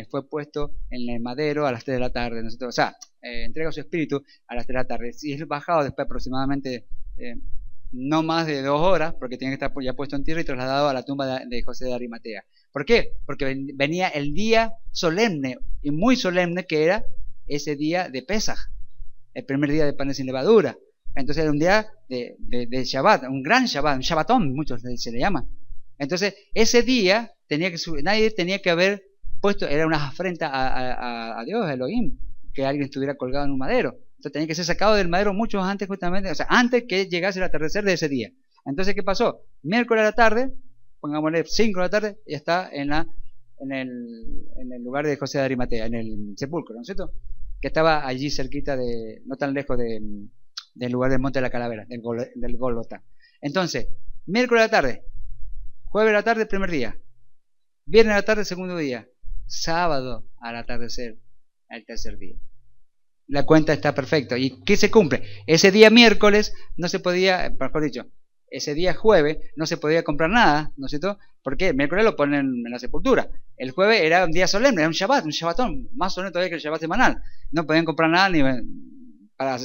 fue puesto en el madero a las 3 de la tarde, ¿no es cierto? O sea, entrega su espíritu a las 3 de la tarde. Si es bajado después aproximadamente no más de 2 horas, porque tiene que estar ya puesto en tierra y trasladado a la tumba de José de Arimatea. ¿Por qué? Porque venía el día solemne, y muy solemne, que era ese día de Pesaj, el primer día de panes sin levadura. Entonces era un día de Shabbat, un gran Shabbat, un Shabbatón, muchos se le llama. Entonces ese día nadie tenía que haber puesto, era una afrenta a Dios, a Elohim, que alguien estuviera colgado en un madero. Entonces tenía que ser sacado del madero mucho antes justamente, o sea, antes que llegase el atardecer de ese día. Entonces, ¿qué pasó? Miércoles a la tarde, pongámosle 5 de la tarde, y está en el lugar de José de Arimatea, en el sepulcro, ¿no es cierto? Que estaba allí cerquita no tan lejos del lugar del Monte de la Calavera, del Gólgota. Entonces, miércoles a la tarde, jueves a la tarde, primer día, viernes a la tarde, segundo día, sábado al atardecer, el tercer día. La cuenta está perfecta. ¿Y qué se cumple? Ese día miércoles no se podía, mejor dicho, ese día jueves no se podía comprar nada, ¿no es cierto? Porque el miércoles lo ponen en la sepultura. El jueves era un día solemne, era un Shabbat, un Shabbatón, más solemne todavía que el Shabbat semanal. No podían comprar nada ni para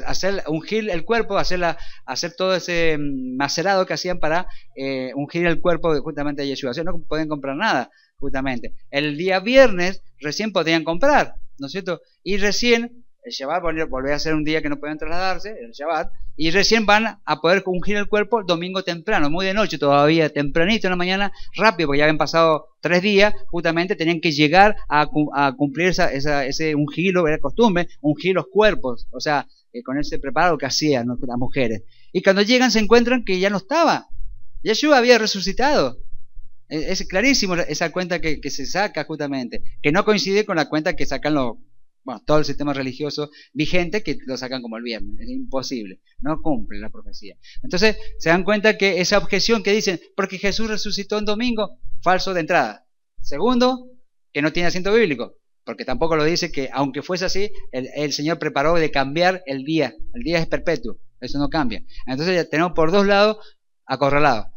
ungir el cuerpo, hacer todo ese macerado que hacían para ungir el cuerpo justamente de Yeshua. O sea, no podían comprar nada, justamente. El día viernes recién podían comprar, ¿no es cierto? Y recién el Shabbat volvía a ser un día que no podían trasladarse, el Shabbat, y recién van a poder ungir el cuerpo el domingo temprano, muy de noche todavía, tempranito en la mañana, rápido, porque ya habían pasado 3 días, justamente tenían que llegar a cumplir ese ungirlo, era costumbre, ungir los cuerpos, o sea, con ese preparado que hacían las mujeres. Y cuando llegan se encuentran que ya no estaba, Yeshua había resucitado. Es clarísimo esa cuenta que se saca justamente, que no coincide con la cuenta que sacan todo el sistema religioso vigente, que lo sacan como el viernes. Es imposible, no cumple la profecía. Entonces se dan cuenta que esa objeción que dicen, porque Jesús resucitó en domingo, falso de entrada. Segundo, que no tiene asiento bíblico, porque tampoco lo dice que aunque fuese así, el Señor preparó de cambiar el día es perpetuo, eso no cambia. Entonces ya tenemos por 2 lados acorralados.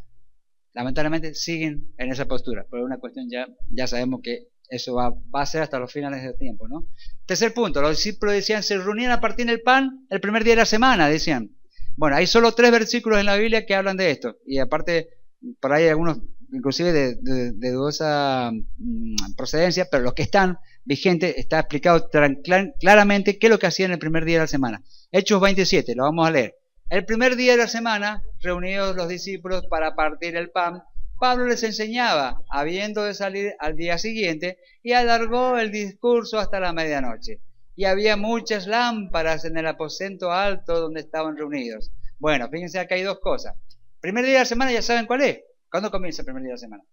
Lamentablemente siguen en esa postura, por una cuestión ya sabemos que eso va a ser hasta los finales del tiempo, ¿no? Tercer punto, los discípulos decían, se reunían a partir del pan el primer día de la semana, decían. Bueno, hay solo 3 versículos en la Biblia que hablan de esto, y aparte, por ahí hay algunos, inclusive de dudosa procedencia, pero los que están vigentes, está explicado claramente qué es lo que hacían el primer día de la semana. Hechos 27, lo vamos a leer. El primer día de la semana, reunidos los discípulos para partir el pan, Pablo les enseñaba, habiendo de salir al día siguiente, y alargó el discurso hasta la medianoche. Y había muchas lámparas en el aposento alto donde estaban reunidos. Bueno, fíjense, acá hay 2 cosas. Primer día de la semana, ya saben cuál es. ¿Cuándo comienza el primer día de la semana?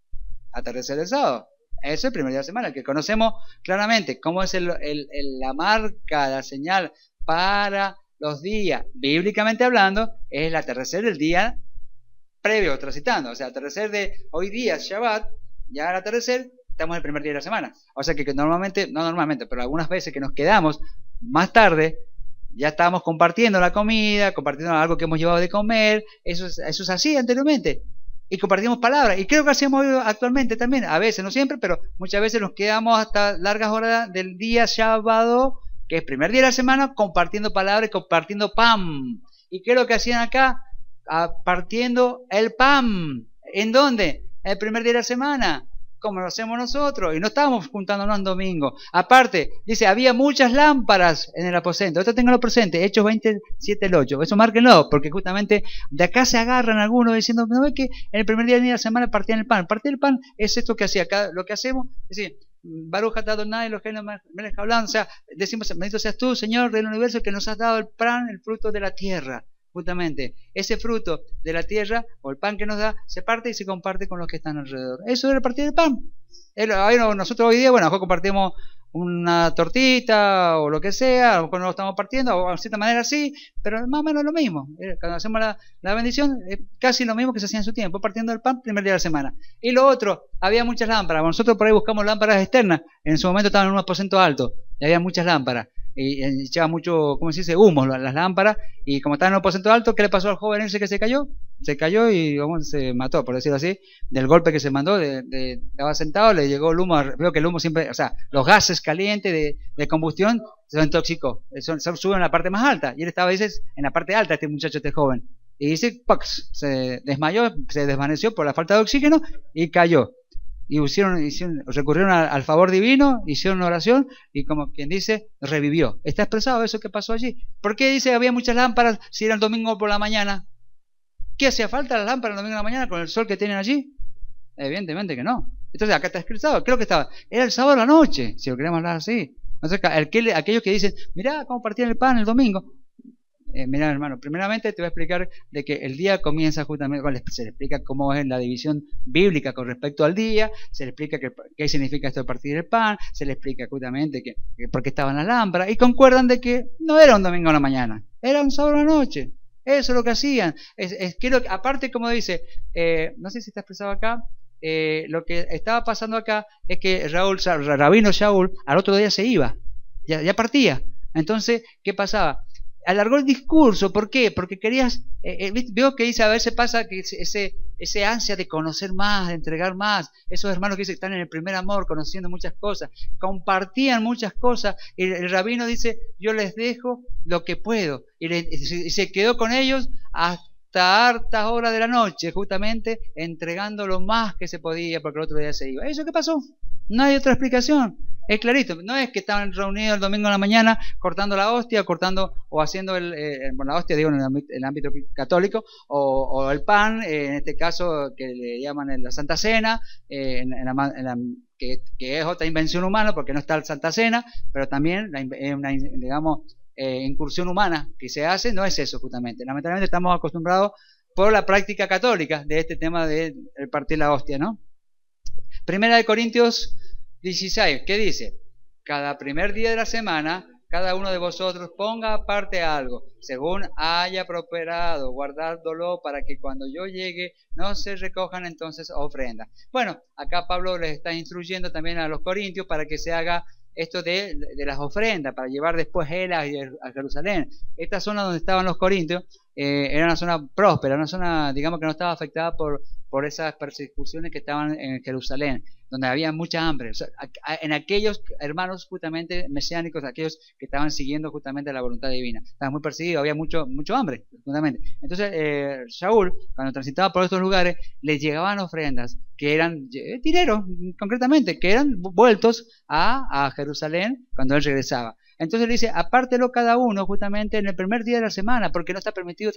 Atardecer del sábado. Ese es el primer día de la semana, el que conocemos claramente. ¿Cómo es la marca, la señal para los días? Bíblicamente hablando, es el atardecer del día previo, transitando, o sea, atardecer de hoy día, Shabbat, ya al atardecer, estamos en el primer día de la semana. O sea que normalmente, no normalmente, pero algunas veces que nos quedamos más tarde, ya estábamos compartiendo la comida, compartiendo algo que hemos llevado de comer, eso es así anteriormente. Y compartimos palabras, y creo que hacemos actualmente también, a veces, no siempre, pero muchas veces nos quedamos hasta largas horas del día Shabbat, que es el primer día de la semana, compartiendo palabras y compartiendo pan. ¿Y qué es lo que hacían acá? Partiendo el pan. ¿En dónde? El primer día de la semana. como lo hacemos nosotros, y no estábamos juntándonos en domingo. Aparte, dice, había muchas lámparas en el aposento. Esto tenganlo presente, Hechos 27, el 8. Eso márquenlo, porque justamente de acá se agarran algunos diciendo, ¿no ve que en el primer día de la semana partían el pan? Partir el pan es esto que hacía acá, lo que hacemos, es decir, Baruch atah Adonai Eloheinu melech haolam, o sea, decimos, bendito seas tú, Señor del universo, que nos has dado el pan, el fruto de la tierra. Justamente, ese fruto de la tierra, o el pan que nos da, se parte y se comparte con los que están alrededor. Eso es partir el pan. Nosotros hoy día, bueno, a lo mejor compartimos una tortita o lo que sea, a lo mejor no lo estamos partiendo, o de cierta manera sí, pero más o menos lo mismo. Cuando hacemos la bendición, es casi lo mismo que se hacía en su tiempo, partiendo el pan primer día de la semana. Y lo otro, había muchas lámparas. Nosotros por ahí buscamos lámparas externas, en su momento estaban en un aposento alto, y había muchas lámparas. Y echaba mucho, ¿cómo se dice? Humo las lámparas, y como estaba en un aposento alto, ¿qué le pasó al joven ese que se cayó? Se cayó y se mató, por decirlo así, del golpe que se mandó, estaba sentado, le llegó el humo, veo que el humo siempre, o sea, los gases calientes de combustión se intoxicó, suben a la parte más alta, y él estaba, dice, en la parte alta este muchacho, este joven, y dice, ¡pax! Se desmayó, se desvaneció por la falta de oxígeno, y cayó. Y recurrieron al favor divino, hicieron una oración y como quien dice, revivió. Está expresado eso que pasó allí. ¿Por qué dice había muchas lámparas si era el domingo por la mañana? ¿Qué hacía falta las lámparas el domingo por la mañana con el sol que tienen allí? Evidentemente que no. Entonces acá está expresado, creo que era el sábado a la noche, si lo queremos hablar así. Entonces aquellos que dicen, mirá cómo partían el pan el domingo. Mirá, hermano, primeramente te voy a explicar de que el día comienza justamente, se le explica cómo es la división bíblica con respecto al día, se le explica qué significa esto de partir el pan, se le explica justamente que por qué estaban las lámparas, y concuerdan de que no era un domingo a la mañana, era un sábado a la noche. Eso es lo que hacían. Aparte, como dice, no sé si está expresado acá, lo que estaba pasando acá es que Rabino Shaul al otro día se iba, ya partía. Entonces, ¿qué pasaba? Alargó el discurso, ¿por qué? Porque veo que dice, a veces pasa que ese ansia de conocer más, de entregar más, esos hermanos que dicen que están en el primer amor, conociendo muchas cosas, compartían muchas cosas, y el rabino dice, yo les dejo lo que puedo, y se quedó con ellos hasta hartas horas de la noche, justamente entregando lo más que se podía, porque el otro día se iba. ¿Eso qué pasó? No hay otra explicación. Es clarito, no es que estaban reunidos el domingo en la mañana cortando la hostia, o haciendo la hostia, digo, en el ámbito católico, o el pan, en este caso que le llaman la Santa Cena, que es otra invención humana porque no está la Santa Cena, pero también es una, digamos, incursión humana que se hace, no es eso justamente. Lamentablemente estamos acostumbrados por la práctica católica de este tema de partir la hostia, ¿no? Primera de Corintios 16, ¿qué dice? Cada primer día de la semana, cada uno de vosotros ponga aparte algo, según haya prosperado, guardándolo para que cuando yo llegue no se recojan entonces ofrendas. Bueno, acá Pablo les está instruyendo también a los corintios para que se haga esto de las ofrendas, para llevar después él a Jerusalén. Esta zona donde estaban los corintios era una zona próspera, una zona, digamos, que no estaba afectada por esas persecuciones que estaban en Jerusalén, donde había mucha hambre. O sea, en aquellos hermanos justamente mesiánicos, aquellos que estaban siguiendo justamente la voluntad divina, estaban muy perseguidos, había mucho hambre, justamente. Entonces, Shaul, cuando transitaba por estos lugares, les llegaban ofrendas que eran dinero, concretamente, que eran vueltos a Jerusalén cuando él regresaba. Entonces le dice, apártelo cada uno justamente en el primer día de la semana, porque no está permitido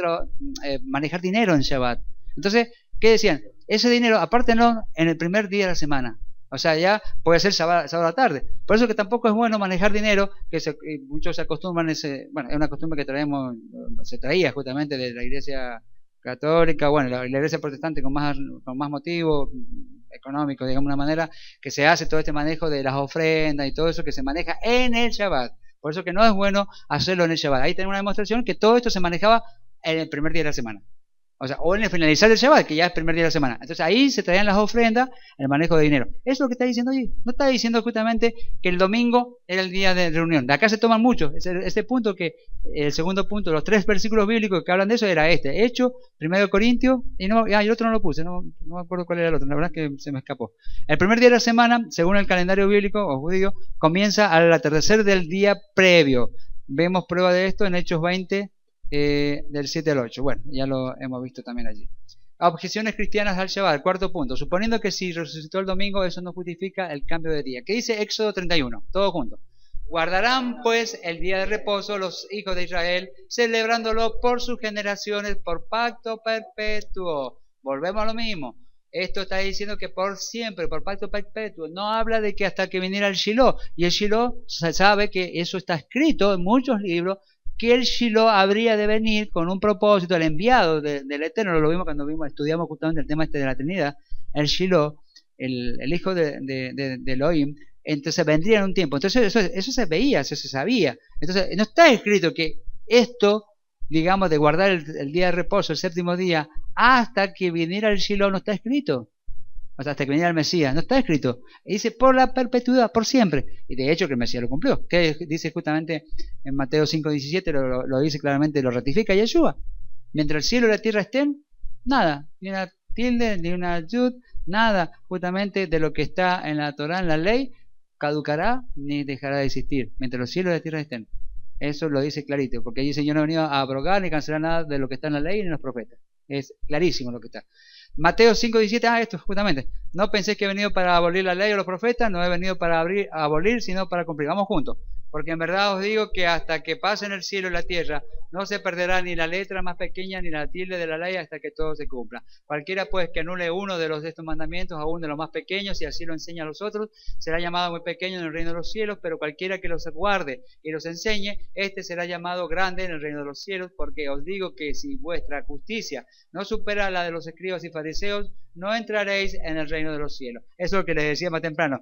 manejar dinero en Shabbat. Entonces, ¿qué decían? Ese dinero, apártenlo en el primer día de la semana. O sea, ya puede ser sábado a la tarde. Por eso que tampoco es bueno manejar dinero, que muchos se acostumbran, bueno, es una costumbre que se traía justamente de la iglesia católica, bueno, la iglesia protestante con más motivo económico, digamos, una manera que se hace todo este manejo de las ofrendas y todo eso que se maneja en el Shabbat. Por eso que no es bueno hacerlo en el Shabbat. Ahí tenemos una demostración que todo esto se manejaba en el primer día de la semana. O sea, o en el finalizar del Shabbat, que ya es el primer día de la semana. Entonces ahí se traían las ofrendas, el manejo de dinero. Eso es lo que está diciendo allí. No está diciendo justamente que el domingo era el día de reunión. De acá se toman mucho. Ese punto el segundo punto, los 3 versículos bíblicos que hablan de eso era este. Hecho, 1 Corintios, y el otro no lo puse, no me acuerdo cuál era el otro, la verdad es que se me escapó. El primer día de la semana, según el calendario bíblico o judío, comienza al atardecer del día previo. Vemos prueba de esto en Hechos 20, del 7 al 8. Bueno, ya lo hemos visto también allí. Objeciones cristianas al Shabbat. Cuarto punto. Suponiendo que si resucitó el domingo, eso no justifica el cambio de día. ¿Qué dice Éxodo 31? Todo junto. Guardarán pues el día de reposo los hijos de Israel, celebrándolo por sus generaciones, por pacto perpetuo. Volvemos a lo mismo. Esto está diciendo que por siempre, por pacto perpetuo. No habla de que hasta que viniera el Shiloh. Y el Shiloh se sabe que eso está escrito en muchos libros, que el Shiloh habría de venir con un propósito, el enviado del Eterno. Lo vimos cuando estudiamos justamente el tema este de la Trinidad. El Shiloh, el hijo de Elohim, entonces vendría en un tiempo. Entonces eso se veía, eso se sabía. Entonces no está escrito que esto, digamos, de guardar el día de reposo, el séptimo día, hasta que viniera el Shiloh, no está escrito. O sea, hasta que viniera el Mesías, no está escrito. Y dice por la perpetuidad, por siempre. Y de hecho que el Mesías lo cumplió. Que dice justamente en Mateo 5:17, lo dice claramente, lo ratifica Yeshua. Mientras el cielo y la tierra estén, nada, ni una tilde, ni una yud, nada justamente de lo que está en la Torah, en la ley, caducará ni dejará de existir, mientras los cielos y la tierra estén. Eso lo dice clarito, porque dice: yo no he venido a abrogar ni cancelar nada de lo que está en la ley ni en los profetas. Es clarísimo lo que está. Mateo 5:17, esto justamente. No penséis que he venido para abolir la ley o los profetas, no he venido para abolir, sino para cumplir. Vamos juntos. Porque en verdad os digo que hasta que pasen el cielo y la tierra, no se perderá ni la letra más pequeña ni la tilde de la ley hasta que todo se cumpla. Cualquiera pues que anule uno de estos mandamientos, aún de los más pequeños, y así lo enseña a los otros, será llamado muy pequeño en el reino de los cielos, pero cualquiera que los guarde y los enseñe, este será llamado grande en el reino de los cielos. Porque os digo que si vuestra justicia no supera la de los escribas y fariseos, no entraréis en el reino de los cielos. Eso es lo que les decía más temprano.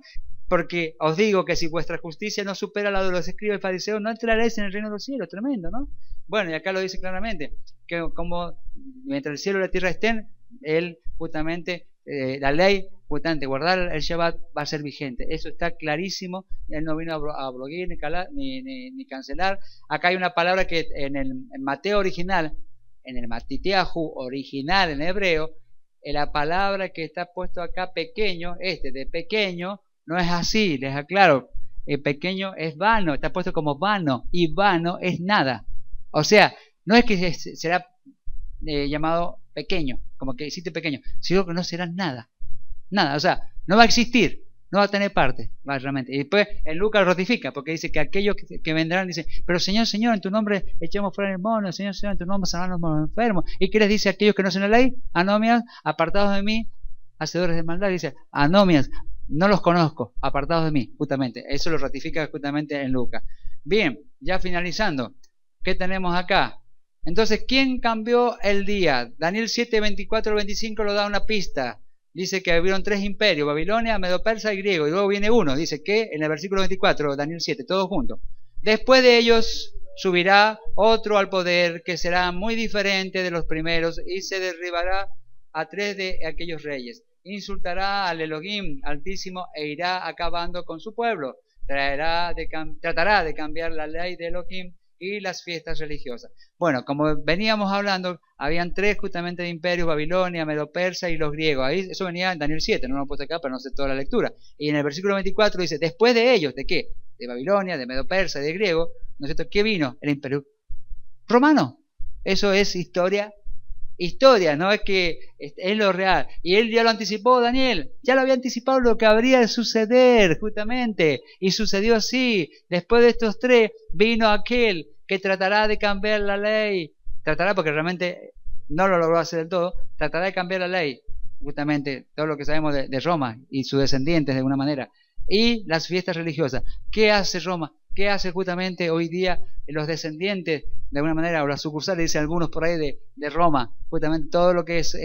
Porque os digo que si vuestra justicia no supera la de los escribas y fariseos, no entraréis en el reino de los cielos. Tremendo, ¿no? Bueno, y acá lo dice claramente, que como mientras el cielo y la tierra estén, él justamente, la ley, justamente guardar el Shabbat va a ser vigente. Eso está clarísimo. Él no vino a abrogar ni cancelar. Acá hay una palabra que en Mateo original, en el Matitiahu original en hebreo, la palabra que está puesto acá pequeño, de pequeño, no es así, les aclaro. El pequeño es vano, está puesto como vano, y vano es nada. O sea, no es que será llamado pequeño, como que existe pequeño, sino que no será nada. Nada, o sea, no va a existir, no va a tener parte, va realmente. Y después en Lucas lo ratifica, porque dice que aquellos que vendrán dicen: pero Señor, Señor, en tu nombre echamos fuera el demonio, Señor, Señor, en tu nombre sanamos a los enfermos. ¿Y qué les dice a aquellos que no hacen la ley? Anomias, apartados de mí, hacedores de maldad. Dice: anomias, no los conozco, apartados de mí, justamente. Eso lo ratifica justamente en Lucas. Bien, ya finalizando, ¿qué tenemos acá? Entonces, ¿quién cambió el día? Daniel 7, 24, 25 lo da una pista. Dice que hubieron 3 imperios: Babilonia, Medo-Persa y griego. Y luego viene uno. Dice que en el versículo 24, Daniel 7, todos juntos. Después de ellos subirá otro al poder que será muy diferente de los primeros y se derribará a 3 de aquellos reyes. Insultará al Elohim Altísimo e irá acabando con su pueblo. Tratará de cambiar la ley de Elohim y las fiestas religiosas. Bueno, como veníamos hablando, habían 3 justamente de imperios: Babilonia, Medo-Persa y los griegos. Ahí, eso venía en Daniel 7, no lo he puesto acá para no hacer toda la lectura. Y en el versículo 24 dice: después de ellos, ¿de qué? De Babilonia, de Medo-Persa y de griego, ¿no es cierto? ¿Qué vino? El imperio romano. Eso es historia, no es que es lo real. Y él ya lo anticipó, Daniel, ya lo había anticipado lo que habría de suceder justamente, y sucedió así. Después de estos 3 vino aquel que tratará de cambiar la ley, tratará, porque realmente no lo logró hacer del todo, tratará de cambiar la ley, justamente todo lo que sabemos de Roma y sus descendientes de alguna manera, y las fiestas religiosas. ¿Qué hace Roma? ¿Qué hace justamente hoy día los descendientes, de alguna manera, o las sucursales, dicen algunos por ahí, de Roma? Justamente todo lo que es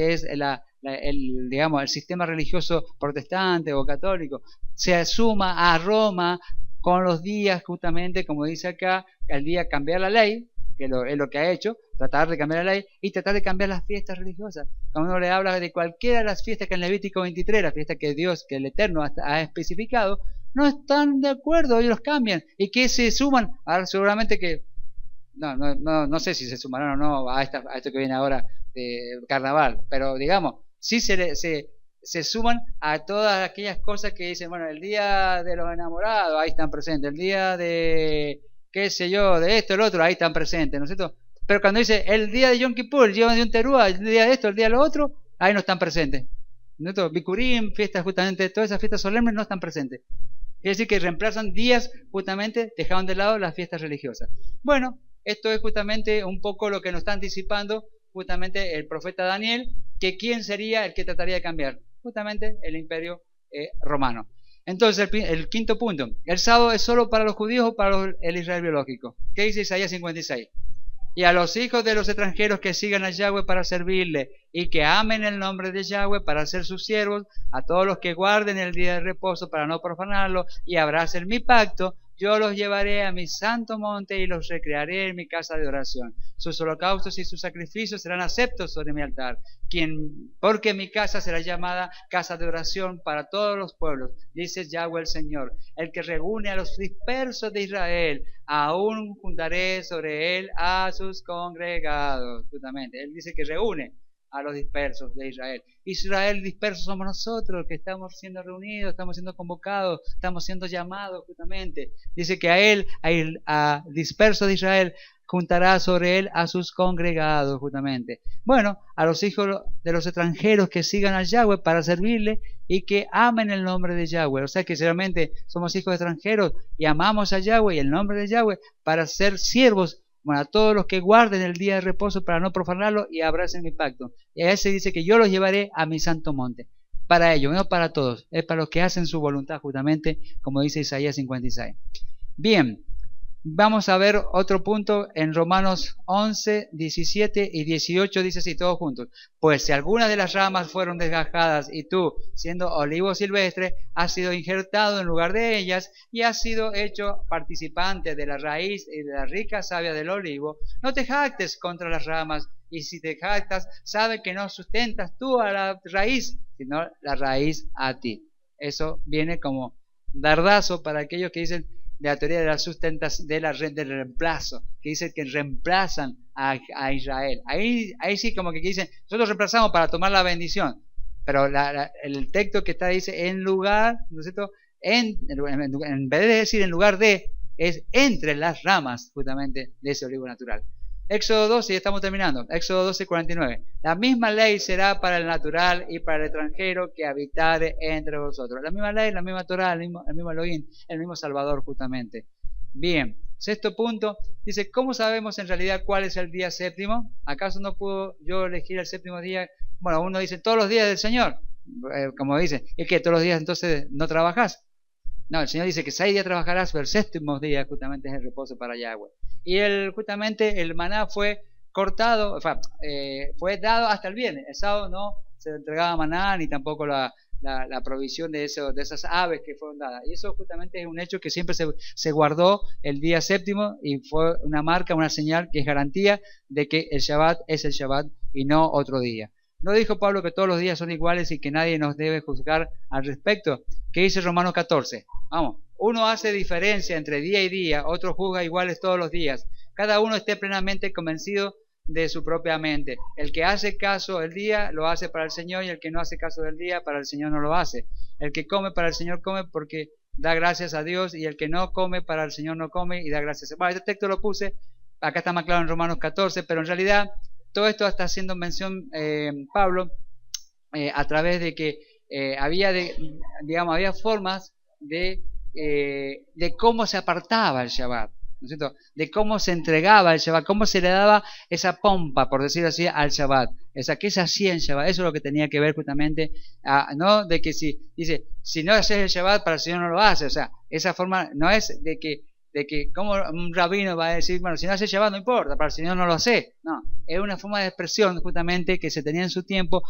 digamos, el sistema religioso protestante o católico se suma a Roma con los días, justamente, como dice acá, el día cambiar la ley, que es lo que ha hecho, tratar de cambiar la ley y tratar de cambiar las fiestas religiosas. Cuando uno le habla de cualquiera de las fiestas que en Levítico 23, la fiesta que Dios, que el Eterno ha especificado, no están de acuerdo, ellos los cambian. ¿Y qué se suman? Ahora seguramente que, no sé si se sumarán o no a esto que viene ahora de carnaval, pero digamos, sí se suman a todas aquellas cosas que dicen: bueno, el día de los enamorados, ahí están presentes; el día de, qué sé yo, de esto, el otro, ahí están presentes, ¿no es cierto? Pero cuando dice el día de Yom Kippur, el día de un Teruah, el día de esto, el día de lo otro, ahí no están presentes. Bikurim, fiestas justamente, todas esas fiestas solemnes no están presentes. Es decir, que reemplazan días, justamente, dejaron de lado las fiestas religiosas. Bueno, esto es justamente un poco lo que nos está anticipando justamente el profeta Daniel, que quién sería el que trataría de cambiar. Justamente el imperio romano. Entonces, el quinto punto. ¿El sábado es solo para los judíos o para el Israel biológico? ¿Qué dice Isaías 56? Y a los hijos de los extranjeros que sigan a Yahweh para servirle y que amen el nombre de Yahweh para ser sus siervos, a todos los que guarden el día de reposo para no profanarlo y abracen mi pacto, yo los llevaré a mi santo monte y los recrearé en mi casa de oración. Sus holocaustos y sus sacrificios serán aceptos sobre mi altar, porque mi casa será llamada casa de oración para todos los pueblos, dice Yahweh el Señor, el que reúne a los dispersos de Israel. Aún juntaré sobre él a sus congregados. Justamente, él dice que reúne a los dispersos de Israel. Israel dispersos somos nosotros, que estamos siendo reunidos, estamos siendo convocados, estamos siendo llamados justamente. Dice que a él, a dispersos de Israel, juntará sobre él a sus congregados justamente. Bueno, a los hijos de los extranjeros que sigan a Yahweh para servirle y que amen el nombre de Yahweh. O sea que realmente somos hijos extranjeros y amamos a Yahweh y el nombre de Yahweh para ser siervos, bueno, a todos los que guarden el día de reposo para no profanarlo y abracen mi pacto. Y a ese dice que yo los llevaré a mi santo monte. Para ellos, no para todos, es para los que hacen su voluntad justamente, como dice Isaías 56. Bien. Vamos a ver otro punto en Romanos 11, 17 y 18, dice así, todos juntos. Pues si algunas de las ramas fueron desgajadas y tú, siendo olivo silvestre, has sido injertado en lugar de ellas y has sido hecho participante de la raíz y de la rica savia del olivo, no te jactes contra las ramas, y si te jactas, sabe que no sustentas tú a la raíz, sino la raíz a ti. Eso viene como dardazo para aquellos que dicen de la teoría de la del reemplazo, que dice que reemplazan a Israel. Ahí sí como que dicen, nosotros reemplazamos para tomar la bendición, pero el texto que está dice en lugar, ¿no es cierto? En vez de decir en lugar de, es entre las ramas justamente de ese olivo natural. Éxodo 12, y estamos terminando. Éxodo 12, 49. La misma ley será para el natural y para el extranjero que habitare entre vosotros. La misma ley, la misma Torah, el mismo Elohim, el mismo Salvador justamente. Bien, sexto punto. Dice, ¿cómo sabemos en realidad cuál es el día séptimo? ¿Acaso no puedo yo elegir el séptimo día? Bueno, uno dice todos los días del Señor. Como dice, ¿es que todos los días entonces no trabajas? No, el Señor dice que 6 días trabajarás, pero el séptimo día justamente es el reposo para Yahweh. Y justamente el maná fue cortado, fue dado hasta el viernes. El sábado no se entregaba maná, ni tampoco la provisión de esas aves que fueron dadas. Y eso justamente es un hecho que siempre se guardó el día séptimo y fue una marca, una señal que es garantía de que el Shabbat es el Shabbat y no otro día. ¿No dijo Pablo que todos los días son iguales y que nadie nos debe juzgar al respecto? ¿Qué dice Romanos 14? Vamos, uno hace diferencia entre día y día, otro juzga iguales todos los días. Cada uno esté plenamente convencido de su propia mente. El que hace caso del día lo hace para el Señor y el que no hace caso del día para el Señor no lo hace. El que come para el Señor come porque da gracias a Dios y el que no come para el Señor no come y da gracias a Dios. Bueno, este texto lo puse, acá está más claro en Romanos 14, pero en realidad todo esto está haciendo mención Pablo a través de que había formas de cómo se apartaba el Shabbat, ¿no es cierto? De cómo se entregaba el Shabbat, cómo se le daba esa pompa, por decirlo así, al Shabbat. O sea, ¿qué se hacía en Shabbat? Eso es lo que tenía que ver justamente, no de que si no haces el Shabbat, para el Señor no lo hace. O sea, esa forma no es de que como un rabino va a decir, bueno, si no hace Shabbat no importa, para el Señor no lo hace. No, es una forma de expresión justamente que se tenía en su tiempo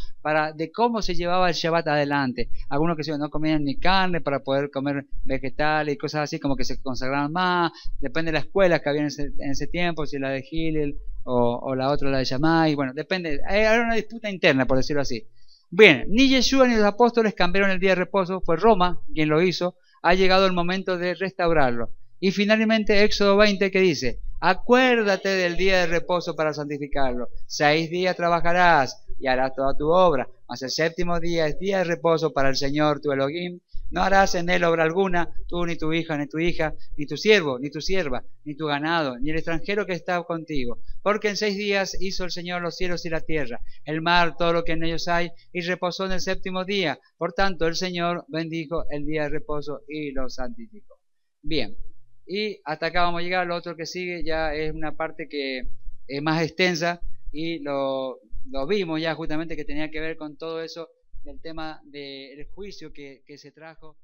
de cómo se llevaba el Shabbat adelante. Algunos que no comían ni carne para poder comer vegetales y cosas así, como que se consagraban más. Depende de la escuela que había en ese tiempo, si la de Hillel o la otra, la de Shammai. Bueno, depende, era una disputa interna, por decirlo así. Bien, ni Yeshua ni los apóstoles cambiaron el día de reposo, fue Roma quien lo hizo. Ha llegado el momento de restaurarlo. Y finalmente Éxodo 20 que dice, acuérdate del día de reposo para santificarlo. 6 días trabajarás, y harás toda tu obra. Mas el séptimo día es día de reposo para el Señor tu Elohim. No harás en él obra alguna, tú ni tu hija, ni tu hija, ni tu siervo, ni tu sierva, ni tu ganado, ni el extranjero que está contigo. Porque en 6 días hizo el Señor los cielos y la tierra, el mar, todo lo que en ellos hay, y reposó en el séptimo día. Por tanto, el Señor bendijo el día de reposo y lo santificó. Bien, y hasta acá vamos a llegar. Lo otro que sigue ya es una parte que es más extensa y lo vimos ya justamente, que tenía que ver con todo eso del tema del juicio que se trajo